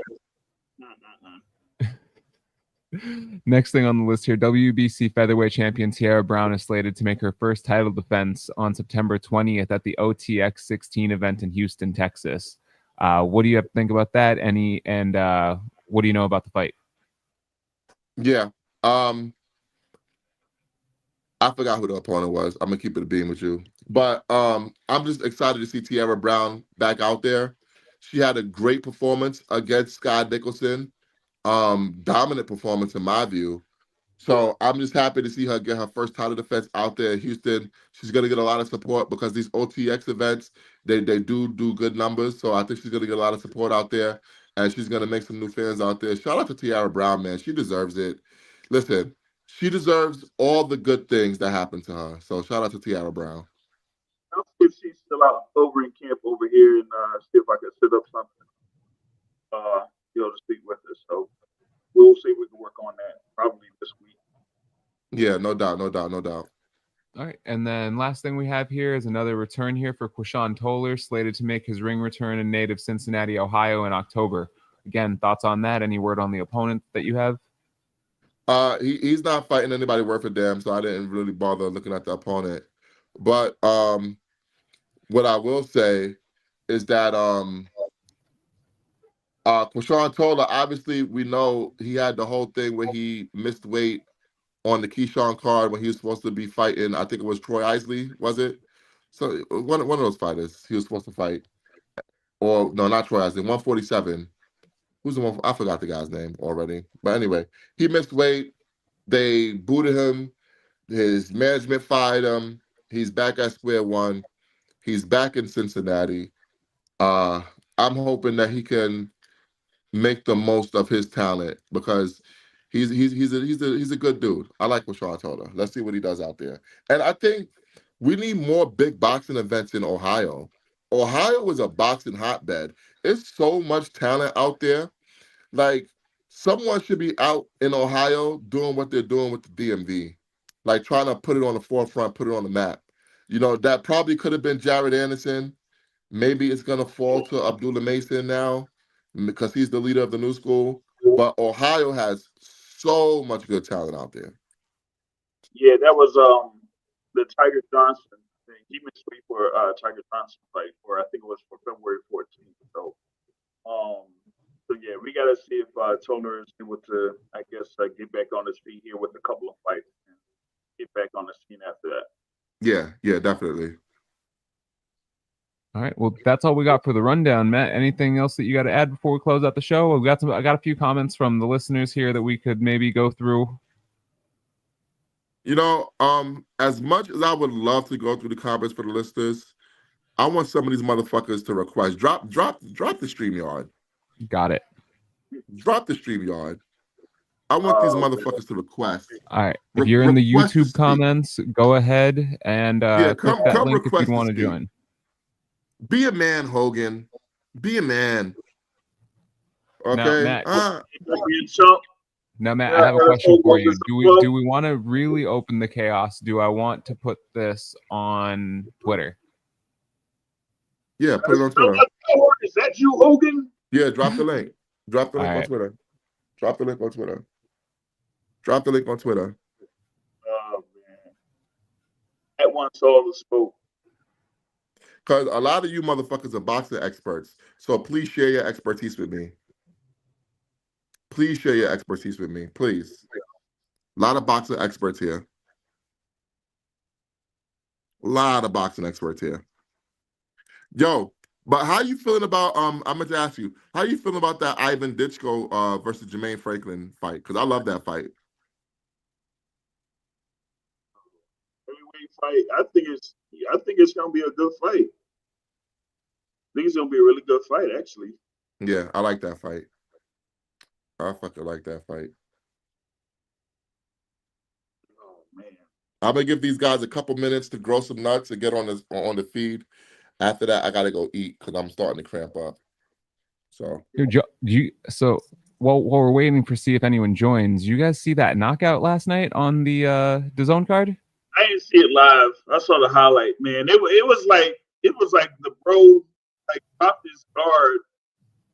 Next thing on the list here, WBC featherweight champion Tiara Brown is slated to make her first title defense on September 20th at the OTX 16 event in Houston, Texas. What do you have to think about that? What do you know about the fight? Yeah. I forgot who the opponent was. I'm gonna keep it a beam with you. But I'm just excited to see Tiara Brown back out there. She had a great performance against Sky Nicholson. Dominant performance in my view. So I'm just happy to see her get her first title defense out there in Houston. She's gonna get a lot of support because these OTX events, they do good numbers. So I think she's gonna get a lot of support out there, and she's gonna make some new fans out there. Shout out to Tiara Brown, man. She deserves it. Listen, she deserves all the good things that happen to her. So shout out to Tiara Brown. I'll see if she's still out over in camp over here and see if I can set up something, to speak with her. So we'll see if we can work on that probably this week. Yeah, no doubt. All right, and then last thing we have here is another return here for Quashawn Toller, slated to make his ring return in native Cincinnati, Ohio in October. Again, thoughts on that? Any word on the opponent that you have? He's not fighting anybody worth a damn, so I didn't really bother looking at the opponent. But what I will say is that Quashawn Toller, obviously we know he had the whole thing where he missed weight on the Keyshawn card when he was supposed to be fighting, I think it was Troy Isley, was it? So one of those fighters he was supposed to fight, or no, not Troy Aston, 147. Who's the one? I forgot the guy's name already. But anyway, he missed weight. They booted him. His management fired him. He's back at square one. He's back in Cincinnati. Uh, I'm hoping that he can make the most of his talent because he's a good dude. I like what Sean told her. Let's see what he does out there. And I think we need more big boxing events in Ohio. Ohio is a boxing hotbed. It's so much talent out there. Like someone should be out in Ohio doing what they're doing with the DMV, like trying to put it on the forefront, put it on the map. That probably could have been Jared Anderson. Maybe it's gonna fall to Abdullah Mason now because he's the leader of the new school. But Ohio has so much good talent out there. Yeah, that was the Tiger Johnson thing. He missed weight for Tiger Johnson fight for I think it was for February 14th. So yeah, we gotta see if Toner is able to, I guess, get back on his feet here with a couple of fights and get back on the scene after that. Yeah, definitely. All right. Well, that's all we got for the rundown, Matt. Anything else that you got to add before we close out the show? I got a few comments from the listeners here that we could maybe go through. As much as I would love to go through the comments for the listeners, I want some of these motherfuckers to request drop the StreamYard. Got it. Drop the StreamYard. I want these motherfuckers to request. All right. If you're in the YouTube comments, go ahead and click that link if you want to join. Be a man, Hogan. Be a man. Okay. Now, Matt, I have a question for you. Do we want to really open the chaos? Do I want to put this on Twitter? Yeah, put it on Twitter. Is that you, Hogan? Yeah, drop the link. Drop the link on Twitter. Drop the link on Twitter. Drop the link on Twitter. Oh, man. That one saw the smoke. Because a lot of you motherfuckers are boxing experts. So please share your expertise with me. Please share your expertise with me. Please. A lot of boxing experts here. A lot of boxing experts here. Yo, but how you feeling about I meant to ask you, how you feeling about that Ivan Ditchko versus Jermaine Franklin fight? Because I love that fight. Heavyweight fight. I think it's gonna be a good fight. I think it's gonna be a really good fight, actually. Yeah, I like that fight. I fucking like that fight. Oh man. I'm gonna give these guys a couple minutes to grow some nuts and get on the feed. After that, I gotta go eat because I'm starting to cramp up. So, while we're waiting for see if anyone joins, you guys see that knockout last night on the DAZN card? I didn't see it live. I saw the highlight. Man, it was like the bro like dropped his guard,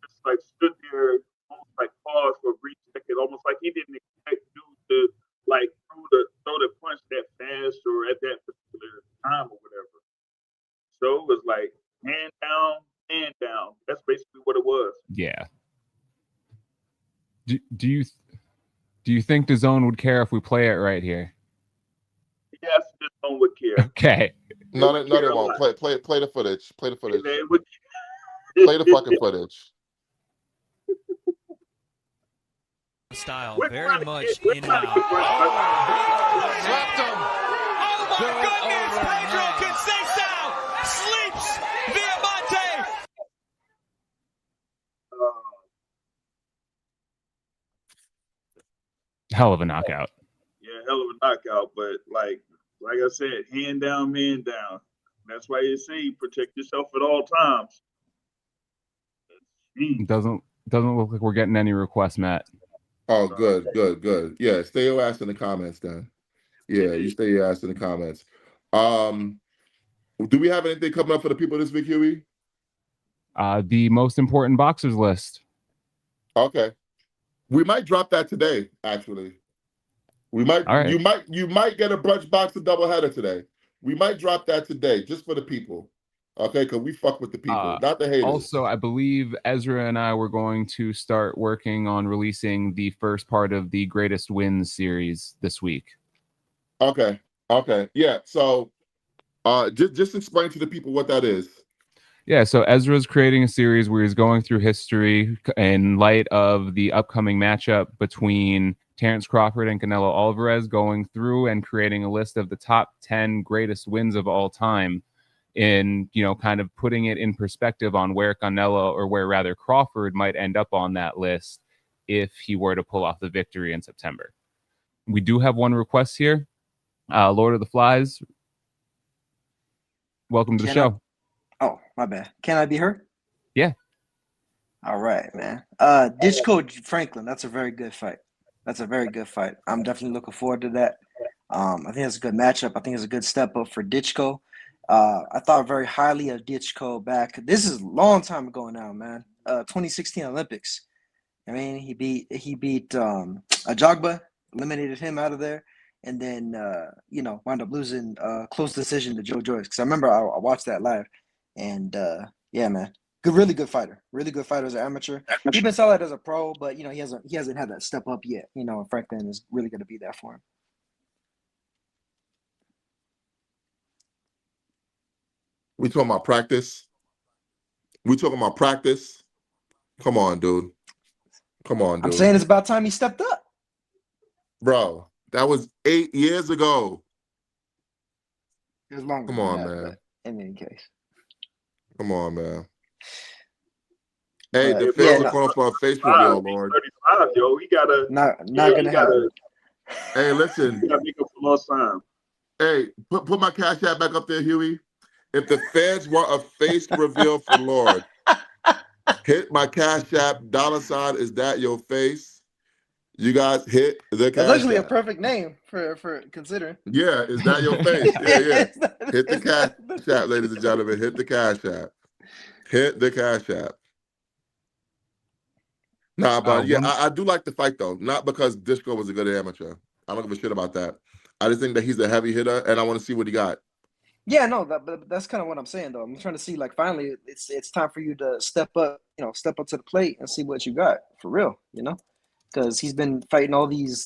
just like stood there, almost like paused for a brief second, almost like he didn't expect dude to like throw the punch that fast or at that particular time or whatever. So it was like hand down. That's basically what it was. Yeah. Do you think DAZN would care if we play it right here? Yes, DAZN would care. Okay. No, they won't. Play the footage. Play the footage. Play the fucking footage. Style very much in and out. Left him. Oh my goodness! Pedro Conceição sleeps Diamante. Hell of a knockout. Yeah, hell of a knockout. But like I said, hand down, man down. That's why you say protect yourself at all times. Doesn't look like we're getting any requests, Matt. Oh, good. Yeah, stay your ass in the comments then. Yeah, you stay your ass in the comments. Do we have anything coming up for the people this week, Huey? The most important boxers list. Okay. We might drop that today, actually. We might. All right. You might get a brunch box of doubleheader today. We might drop that today just for the people. Okay, because we fuck with the people, not the haters. Also, I believe Ezra and I were going to start working on releasing the first part of the Greatest Wins series this week. Okay. Yeah. So Just explain to the people what that is. Yeah, so Ezra's creating a series where he's going through history in light of the upcoming matchup between Terrence Crawford and Canelo Alvarez, going through and creating a list of the top 10 greatest wins of all time, in, kind of putting it in perspective on where Canelo, or where rather Crawford, might end up on that list if he were to pull off the victory in September. We do have one request here. Lord of the Flies, welcome to the show. Oh, my bad. Can I be heard? Yeah. All right, man. Ditch Coach Franklin, that's a very good fight. I'm definitely looking forward to that. I think it's a good matchup. I think it's a good step up for Ditchko. I thought very highly of Ditchko back. This is a long time ago now, man. 2016 Olympics. I mean, he beat Ajagba, eliminated him out of there, and then wound up losing close decision to Joe Joyce. Because I remember I watched that live, and yeah, man, really good fighter as an amateur. He's been solid as a pro, but he hasn't had that step up yet. And Franklin is really going to be there for him. We talking about practice? Come on, dude. I'm saying it's about time he stepped up. Bro, that was 8 years ago. It was longer. Come on, man. In any case. Come on, man. Hey, the fans are calling for a face reveal, Lord. 35, yo. We gotta not gonna happen. Hey, listen. We gotta make up for lost time. Hey, put my cash app back up there, Huey. If the fans want a face reveal for Lord, hit my cash app. $. Is that your face? You guys hit the cash. That's actually app. a perfect name for considering. Yeah, is that your face? Yeah. Hit the cash app, ladies and gentlemen. Hit the cash app. Hit the cash app. Nah, but I do like the fight though. Not because Ditchko was a good amateur. I don't give a shit about that. I just think that he's a heavy hitter, and I want to see what he got. Yeah, no, that's kind of what I'm saying though. I'm trying to see, like, finally it's time for you to step up to the plate and see what you got for real, because he's been fighting all these,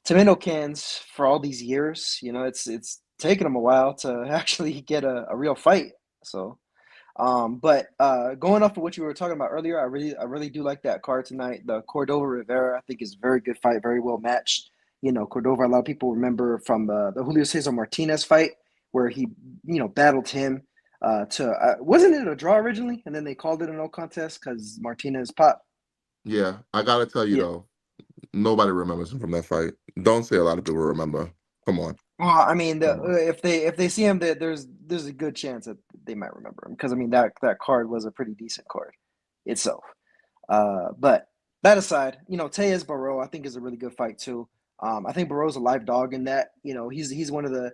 tomato cans for all these years. It's taken him a while to actually get a real fight. So, but going off of what you were talking about earlier, I really do like that card tonight. The Cordova Rivera, I think, is a very good fight, very well matched. Cordova, a lot of people remember from the Julio Cesar Martinez fight, where he, battled him wasn't it a draw originally? And then they called it a no contest because Martinez popped. Yeah, I got to tell you, though, nobody remembers him from that fight. Don't say a lot of people remember. Come on. Well, I mean, if they see him, there's a good chance that they might remember him because, I mean, that card was a pretty decent card itself. But that aside, Tejas Barrow, I think, is a really good fight too. I think Barrow's a live dog in that. He's one of the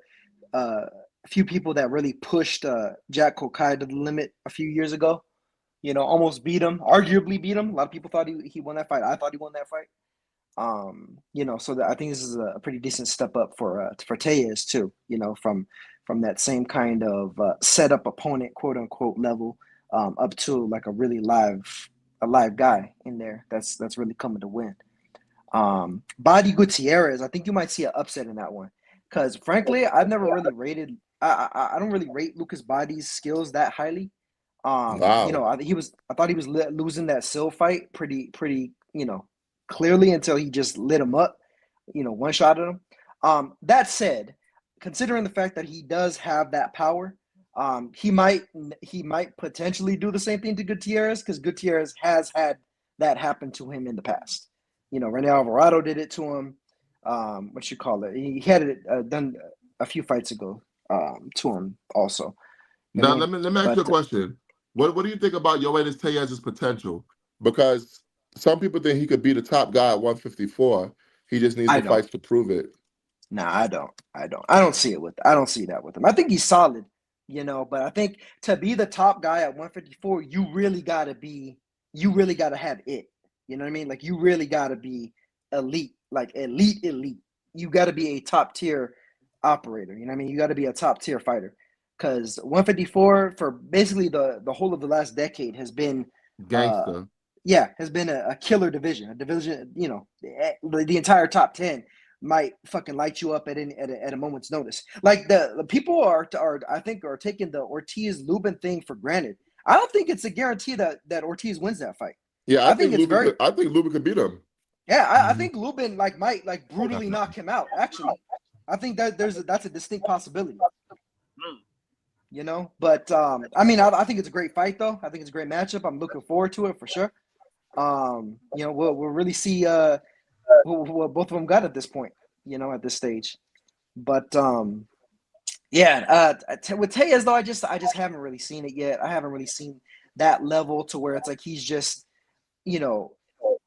few people that really pushed Jack Kokai to the limit a few years ago. Almost beat him, arguably beat him. A lot of people thought he won that fight. I thought he won that fight. So I think this is a pretty decent step up for Tejas too. From that same kind of setup opponent, quote unquote, level, up to like a really live guy in there that's really coming to win. Body Gutierrez, I think you might see an upset in that one. Because frankly, I've never really rated. I don't really rate Lucas Body's skills that highly. Wow. I thought he was losing that Sil fight pretty, clearly until he just lit him up. One shot at him. That said, considering the fact that he does have that power, he might potentially do the same thing to Gutierrez, because Gutierrez has had that happen to him in the past. Rene Alvarado did it to him. He had it done a few fights ago to him also. Now, let me ask you a question. What do you think about Yoenis Tejas' potential? Because some people think he could be the top guy at 154. He just needs the fights to prove it. Nah, I don't see it I don't see that with him. I think he's solid, but I think to be the top guy at 154, you really gotta have it. You know what I mean? Like, you really gotta be elite, like elite. You gotta be a top tier operator. You know what I mean? You gotta be a top tier fighter. Because 154 for basically the whole of the last decade has been gangster. Has been a killer division. A division, the entire top 10 might fucking light you up at a moment's notice. Like the people are I think are taking the Ortiz Lubin thing for granted. I don't think it's a guarantee that Ortiz wins that fight. Yeah, I think it's very. I think Lubin could beat him. Yeah, I think Lubin might brutally knock him out. Actually, I think that that's a distinct possibility. You know, but I mean, I think it's a great fight though. I think it's a great matchup. I'm looking forward to it for sure. You know, we'll really see what both of them got at this point. You know, at this stage, but yeah, with Tejas though, I just haven't really seen it yet. I haven't really seen that level to where it's like he's just, you know,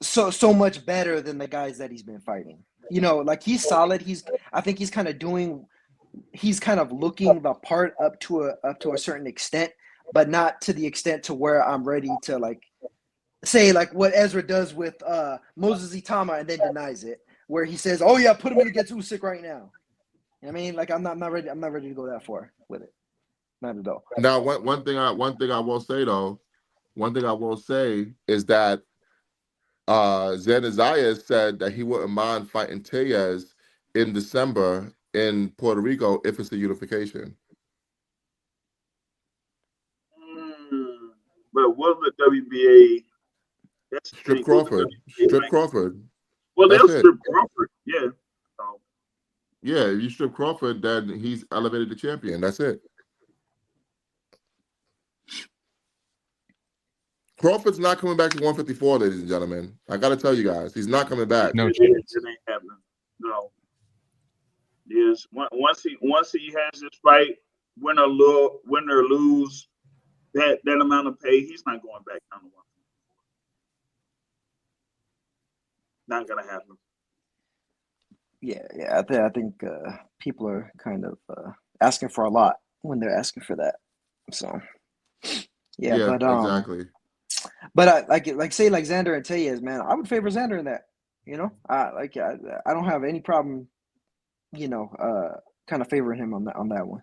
so much better than the guys that he's been fighting. You know, like he's solid. I think he's kind of looking the part up to a certain extent, but not to the extent to where I'm ready to like say like what Ezra does with Moses Itama and then denies it, where he says, "Oh yeah, put him in against Usyk right now." You know what I mean, like I'm not ready. I'm not ready to go that far with it. Not at all. Now, one thing I will say though, is that Zayas said that he wouldn't mind fighting Tejas in December in Puerto Rico if it's a unification. But what the WBA? Strip Crawford. Strip Crawford. Well, they'll strip Crawford. Yeah. So. Yeah, if you strip Crawford, then he's elevated to champion. That's it. Crawford's not coming back to 154, ladies and gentlemen. I got to tell you guys, he's not coming back. No chance. It ain't happening. No. Yes. Once he has this fight, win or lose that amount of pay, he's not going back down to 154. Not gonna happen. Yeah. I think people are kind of asking for a lot when they're asking for that. So yeah, but exactly. But like Xander and Tejas, man, I would favor Xander in that. You know, I don't have any problem, you know, kind of favoring him on that one.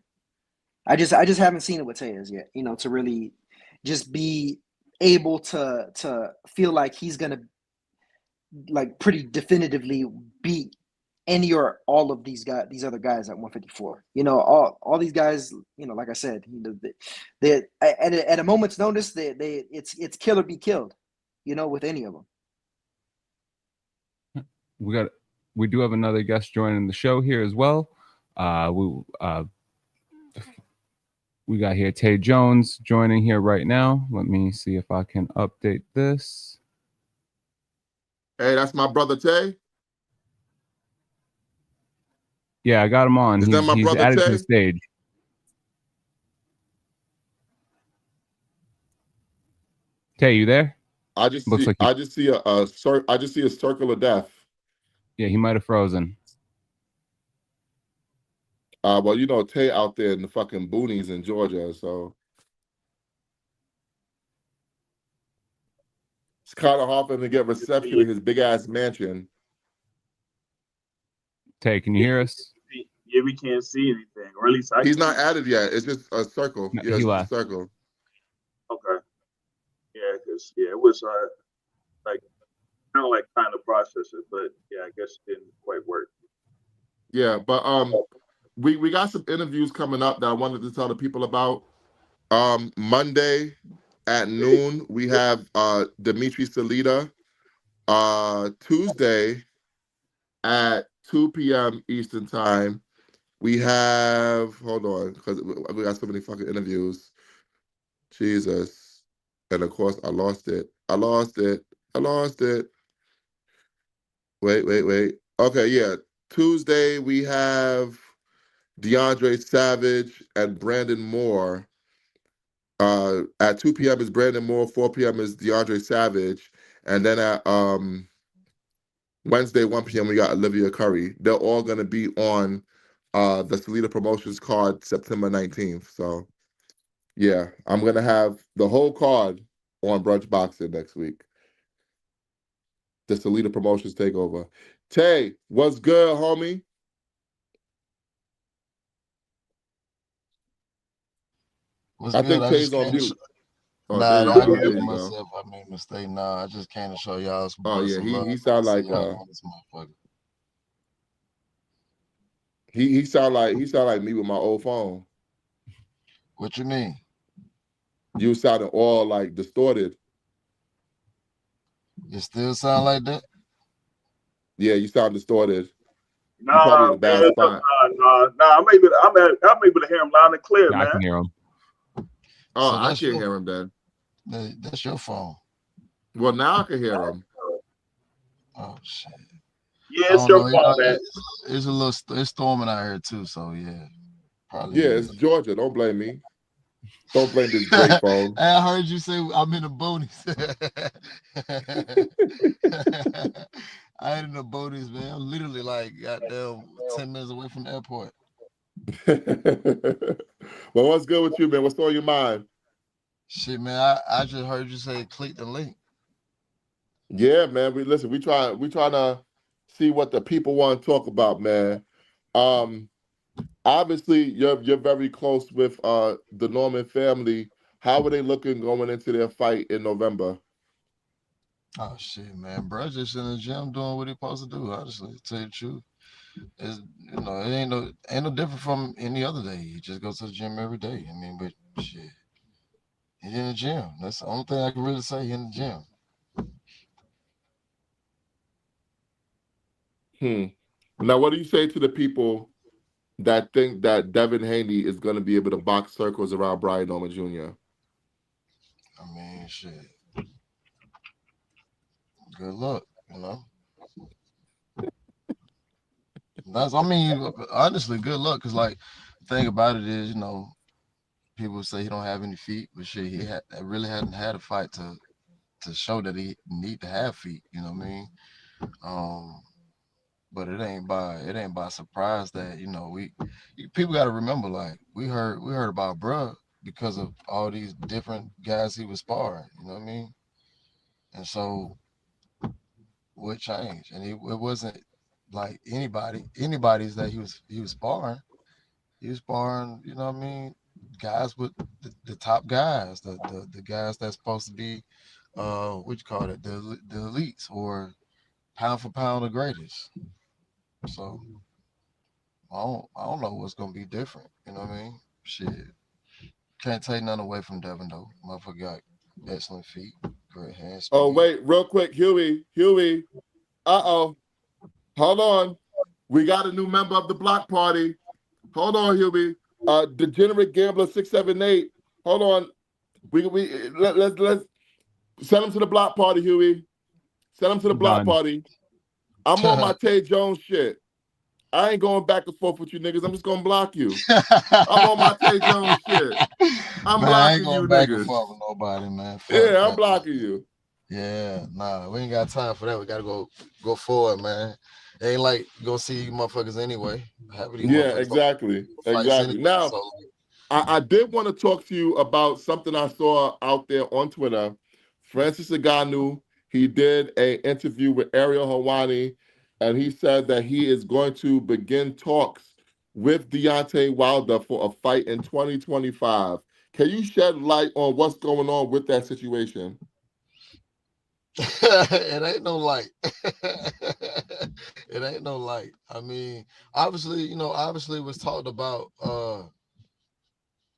I just haven't seen it with Tejas yet. You know, to really just be able to feel like he's gonna like pretty definitively beat any or all of these other guys at 154. You know, all these guys, you know, like I said, they at a moment's notice, it's kill or be killed, you know, with any of them. We do have another guest joining the show here as well. We got here Tay Jones joining here right now. Let me see if I can update this. Hey, that's my brother Tay. Yeah, I got him on. He's added Tay? to the stage. Tay, you there? I just see a circle of death. Yeah, he might have frozen. Well, you know, Tay out there in the fucking boonies in Georgia, so it's kind of hard for him to get reception in his big ass mansion. Tay, can you hear us? Yeah, we can't see anything, or at least he's not added yet. It's just a circle. No, yeah, he it's left. a circle. Okay. Yeah, because it was like kind of like trying to process it, but yeah, I guess it didn't quite work. Yeah, but we got some interviews coming up that I wanted to tell the people about. Monday at noon we have Dimitri Salita. Tuesday at 2 p.m. Eastern time we have, hold on, because we got so many fucking interviews. Jesus. And of course I lost it. Wait. Okay, yeah. Tuesday we have DeAndre Savage and Brandon Moore. At 2 p.m. is Brandon Moore, 4 p.m. is DeAndre Savage, and then at Wednesday 1 p.m. we got Olivia Curry. They're all gonna be on the Salita Promotions card September 19th. So yeah, I'm gonna have the whole card on Brunch Boxing next week. The Salita Promotions takeover. Tay, what's good, homie? I think Tay's on mute. Nah, I muted myself. I made a mistake. Nah, I just came to show y'all some. Oh yeah, he sound like this motherfucker. He sound like me with my old phone. What you mean? You sounding all like distorted. It still sound like that? Yeah, you sound distorted. You probably in Nah, a bad man, spot. nah. I'm able to hear him loud and clear, Yeah, man. I can hear him. Oh, So I can't hear him then. That's your phone. Well, now I can hear him. Oh shit. Yeah, I it's don't your know. fault, man. It's a little. It's storming out here too. So yeah, probably. Yeah, it's Georgia. Don't blame me. Don't blame this great phone. I heard you say I'm in the boonies. I ain't in the boonies, man. I'm literally like goddamn 10 minutes away from the airport. Well, what's good with you, man? What's on your mind? Shit, man. I just heard you say click the link. Yeah, man. We trying to see what the people want to talk about, man. Obviously you're very close with the Norman family. How are they looking going into their fight in November? Oh shit, man. Bro just in the gym doing what he supposed to do, honestly, to tell you the truth. It's, it ain't no different from any other day. You just go to the gym every day. I mean, but shit. He's in the gym. That's the only thing I can really say. He in the gym. Now, what do you say to the people that think that Devin Haney is going to be able to box circles around Brian Norman Jr.? I mean, shit. Good luck, honestly, good luck. Cause like, the thing about it is, people say he don't have any feet, but shit, he really hadn't had a fight to show that he need to have feet. You know what I mean? But it ain't by surprise that people got to remember, like we heard about bruh because of all these different guys he was sparring. You know what I mean? And so what changed? And it wasn't like anybody's that he was sparring. He was sparring, you know what I mean? Guys with the top guys, the guys that's supposed to be what you call it, the elites or pound for pound the greatest. So I don't know what's gonna be different. You know what I mean? Shit. Can't take none away from Devin though. Motherfucker got excellent feet, great hands. Oh, wait, real quick, Huey. Uh-oh. Hold on. We got a new member of the block party. Hold on, Huey. Degenerate Gambler 678. Hold on. Let's send him to the block party, Huey. Send him to the block party. I'm on my Tay Jones shit. I ain't going back and forth with you niggas. I'm just gonna block you. I'm on my Tay Jones shit. I'm blocking you back niggas. And forth with nobody, man. Yeah, I'm blocking you. Yeah, nah, we ain't got time for that. We gotta go forward, man. It ain't like you gonna see you motherfuckers anyway. Yeah, exactly. Anyway, now, so. I did want to talk to you about something I saw out there on Twitter. Francis Ngannou, he did an interview with Ariel Helwani, and he said that he is going to begin talks with Deontay Wilder for a fight in 2025. Can you shed light on what's going on with that situation? It ain't no light. It ain't no light. I mean, obviously it was talked about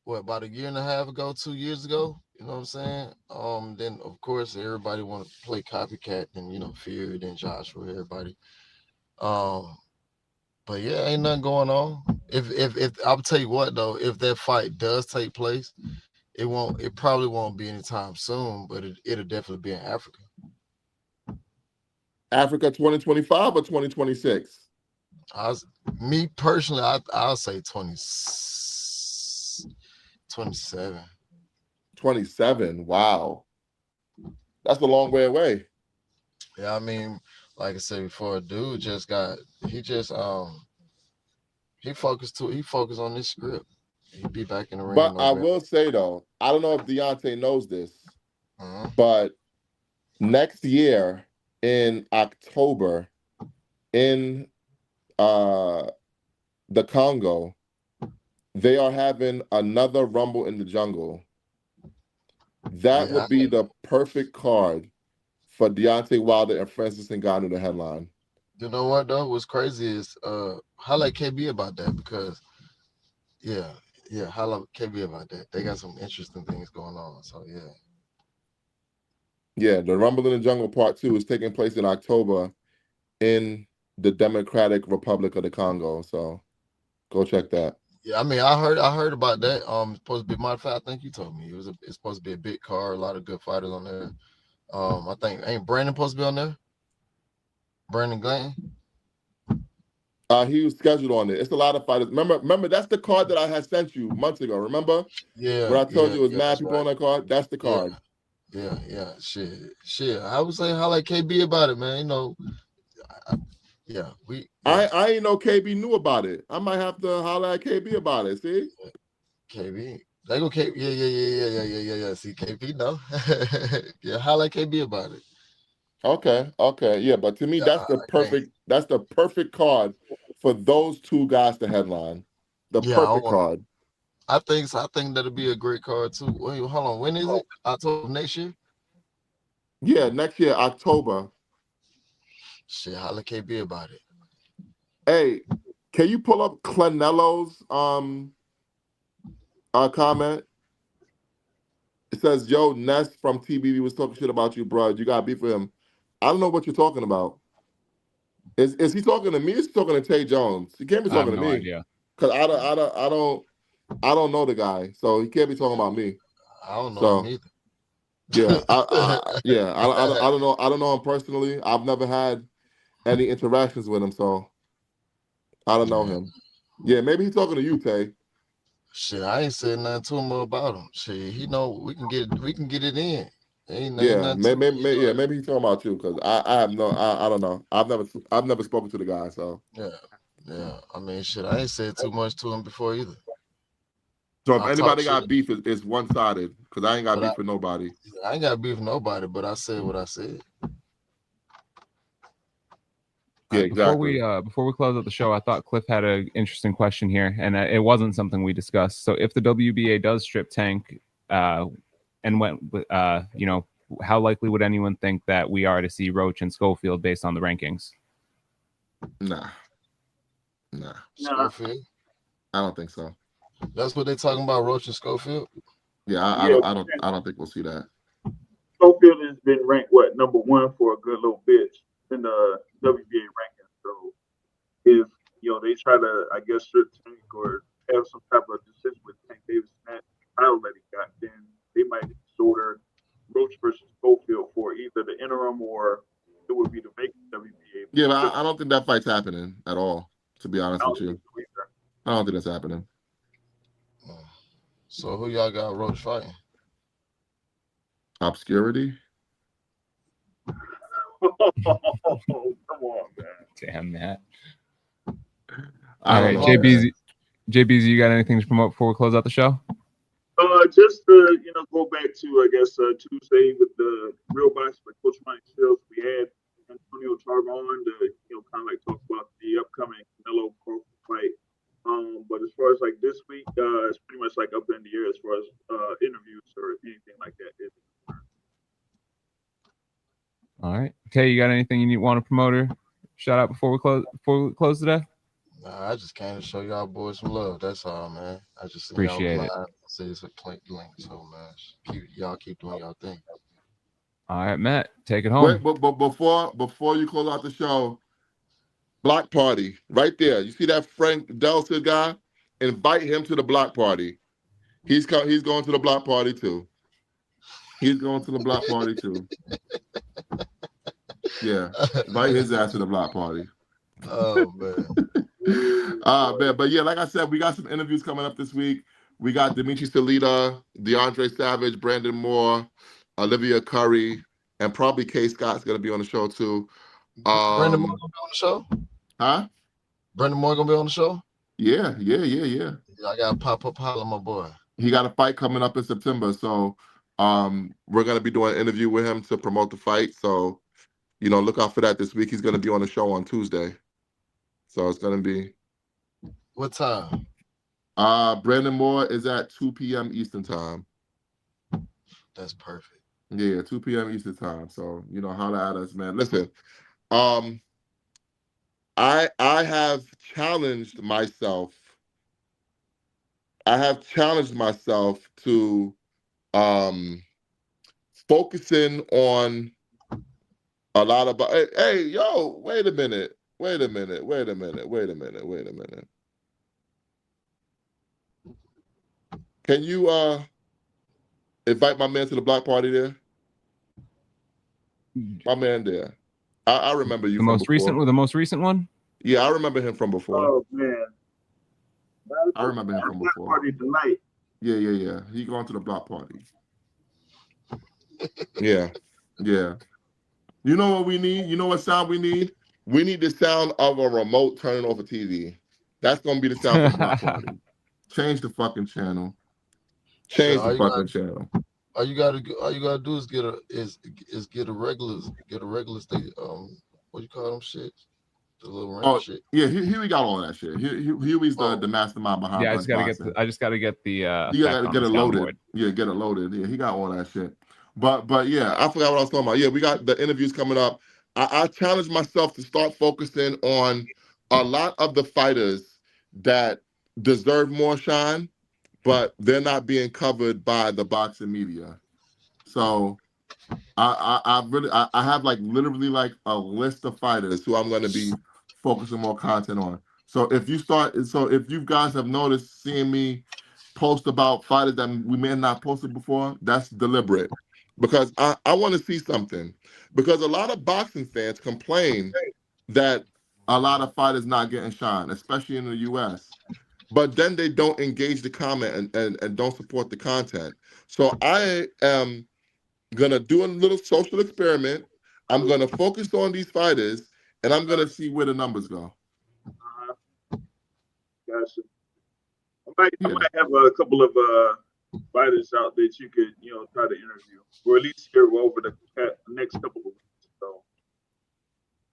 about a year and a half ago, 2 years ago. You know what I'm saying? Then of course everybody want to play copycat and Fury, then Joshua, everybody. But yeah, ain't nothing going on. If I'll tell you what though, if that fight does take place, it probably won't be anytime soon, but it'll definitely be in Africa. Africa 2025 or 2026? Me personally, I'll say 27. 27. Wow. That's a long way away. Yeah, I mean, like I said before, dude he focused on this script. He'd be back in the ring. But I will say though, I don't know if Deontay knows this, but next year in October in the Congo, they are having another Rumble in the Jungle. That would be the perfect card for Deontay Wilder and Francis Ngannou to headline. You know what though? What's crazy is highlight KB about that because yeah, highlight KB about that. They got some interesting things going on. So yeah. Yeah, the Rumble in the Jungle Part 2 is taking place in October in the Democratic Republic of the Congo. So go check that. Yeah, I mean, I heard about that. It's supposed to be, matter of fact, I think you told me it's supposed to be a big card, a lot of good fighters on there. I think ain't Brandon supposed to be on there? Brandon Glanton? He was scheduled on it. It's a lot of fighters. Remember, that's the card that I had sent you months ago. Remember Yeah, when I told you it was mad that's people right. on that card? That's the Yeah, card. Shit. I would say highlight KB about it, man. You know, yeah, I ain't know KB knew about it. I might have to holler at KB about it. See, KB. They go KB. Yeah. See, KB, no. Yeah, highlight KB about it. okay, yeah. But to me, Yeah, that's the I can't. perfect. That's the perfect card for those two guys to headline. The Yeah, perfect card. I think so. I think that'll be a great card too. Wait, hold on. When is it? October next year? Yeah, next year October. Shit, holla KB about it. Hey, can you pull up Canelo's comment? It says, "Yo, Ness from TBV was talking shit about you, bro. You got beef with him. I don't know what you're talking about. Is he talking to me? Is he talking to Tay Jones? He can't be I have talking to no me idea. because I don't know the guy, so he can't be talking about me. I don't know him So either. yeah, I don't know him personally. I've never had any interactions with him, so I don't know Yeah. him. Yeah, maybe he's talking to you, Tay. Shit, I ain't said nothing to him about him. Shit, he know we can get it in. Ain't Yeah, nothing to me. maybe he's talking about you because I have no, I don't know. I've never spoken to the guy, so. Yeah. I mean, shit, I ain't said too much to him before either. So if I talk anybody shit, got beef, it's one sided because I ain't got but beef with nobody. I ain't got beef with nobody. But I said what I said. Yeah, Before exactly. we close out the show, I thought Cliff had an interesting question here, and it wasn't something we discussed. So, if the WBA does strip Tank, and went, how likely would anyone think that we are to see Roach and Schofield based on the rankings? Nah. Schofield. I don't think so. That's what they talking about, Roach and Schofield. Yeah, Yeah, I don't think we'll see that. Schofield has been ranked #1 for a good little bit in the WBA rankings. So if they try to, I guess, strip Tank or have some type of decision with Tank Davis and that title that he got, then they might order Roach versus Schofield for either the interim or it would be the vacant WBA. Yeah, but Just I don't think that fight's happening at all. To be honest I with don't think you, so either. I don't think that's happening. So who y'all got Roach fighting? Obscurity. Come on, man. Damn that. I All don't right, know. Jay Bezy, you got anything to promote before we close out the show? Just to go back to I guess Tuesday with the real box with Coach Mike Sills, we had Antonio Targon to kind of like talk about the upcoming Canelo Crawford fight. But as far as like this week, it's pretty much like up in the air as far as interviews or anything like that. All right, okay, you got anything you want to promote or shout out before we close today? Nah, I just came to show y'all boys some love. That's all, man. I just seen Appreciate y'all it. live. Say it's a link, so man, keep doing y'all thing. All right, Matt, take it home. Wait, but before you close out the show, block party right there. You see that Frank Delta guy? Invite him to the block party. He's going to the block party too. He's going to the block party too. Yeah, invite his ass to the block party. Oh man. Man, but yeah, like I said, we got some interviews coming up this week. We got Dimitri Salita, DeAndre Savage, Brandon Moore, Olivia Curry, and probably Kay Scott's gonna be on the show too. Brandon Moore gonna be on the show? Huh? Brandon Moore gonna be on the show? Yeah. I gotta pop up holler, my boy. He got a fight coming up in September, so we're gonna be doing an interview with him to promote the fight. So, look out for that this week. He's gonna be on the show on Tuesday. So it's gonna be What time? Brandon Moore is at 2 p.m. Eastern time. That's perfect. Yeah, 2 p.m. Eastern time. So, holla at us, man. Listen, I have challenged myself. I have challenged myself to um focusing on a lot about hey, yo, wait a minute. Wait a minute. Wait a minute. Wait a minute. Wait a minute. Can you invite my man to the block party there? My man there. I remember you The from most recent, before. the most recent one. Yeah, I remember him from before. Oh man, I remember him from that before. party tonight. Yeah, yeah, yeah. He going to the block party. Yeah, yeah. You know what we need? You know what sound we need? We need the sound of a remote turning off a TV. That's gonna be the sound for the block party. Change the fucking channel. Shit, Change the fucking channel. all you gotta do is get a regular state what you call them shit? The little rank Oh shit. yeah, Huey got all that shit. Huey's Oh, the mastermind behind Yeah, Bunch Boxing. I just got to get the You effect gotta on get the it loaded. soundboard. Yeah, get it loaded. Yeah, he got all that shit. But yeah, I forgot what I was talking about. Yeah, we got the interviews coming up. I challenged myself to start focusing on a lot of the fighters that deserve more shine, but they're not being covered by the boxing media. So I have like literally like a list of fighters who I'm going to be focusing more content on. So if you guys have noticed seeing me post about fighters that we may have not posted before, that's deliberate because I want to see something. Because a lot of boxing fans complain that a lot of fighters not getting shine, especially in the US. But then they don't engage the comment and don't support the content. So I am gonna do a little social experiment. I'm gonna focus on these fighters, and I'm gonna see where the numbers go. Gotcha. I Yeah, might have a couple of fighters out that you could try to interview, or at least hear over the next couple of weeks. So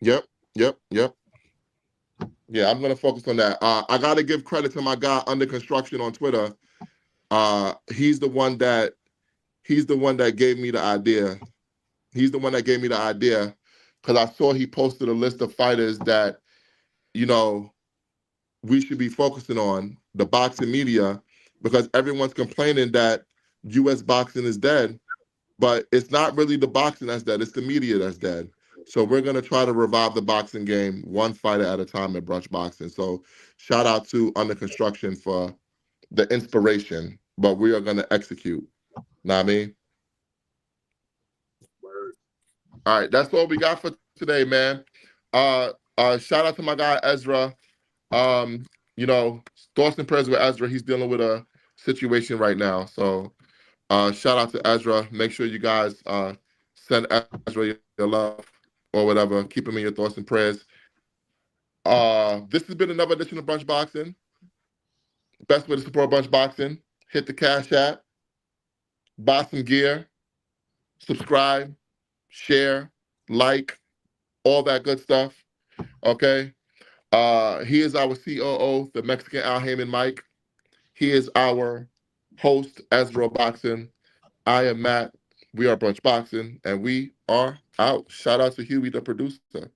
yep, yep. Yeah, I'm gonna focus on that. I gotta give credit to my guy under construction on Twitter. He's the one that gave me the idea. He's the one that gave me the idea because I saw he posted a list of fighters that you know we should be focusing on the boxing media because everyone's complaining that U.S. boxing is dead, but it's not really the boxing that's dead; it's the media that's dead. So we're gonna try to revive the boxing game one fighter at a time at Brunch Boxing. So shout out to Under Construction for the inspiration, but we are gonna execute. Know what I mean? All right, that's all we got for today, man. Shout out to my guy Ezra. Um, thoughts and prayers with Ezra. He's dealing with a situation right now. So shout out to Ezra. Make sure you guys send Ezra your love or whatever. Keep him in your thoughts and prayers. This has been another edition of Brunch Boxing. Best way to support Brunch Boxing, hit the Cash App, buy some gear, subscribe, share, like, all that good stuff. Okay. He is our COO, the Mexican Al Heyman Mike. He is our host, Ezra Boxing. I am Matt. We are Brunch Boxing, and we are out. Shout out to Huey, the producer.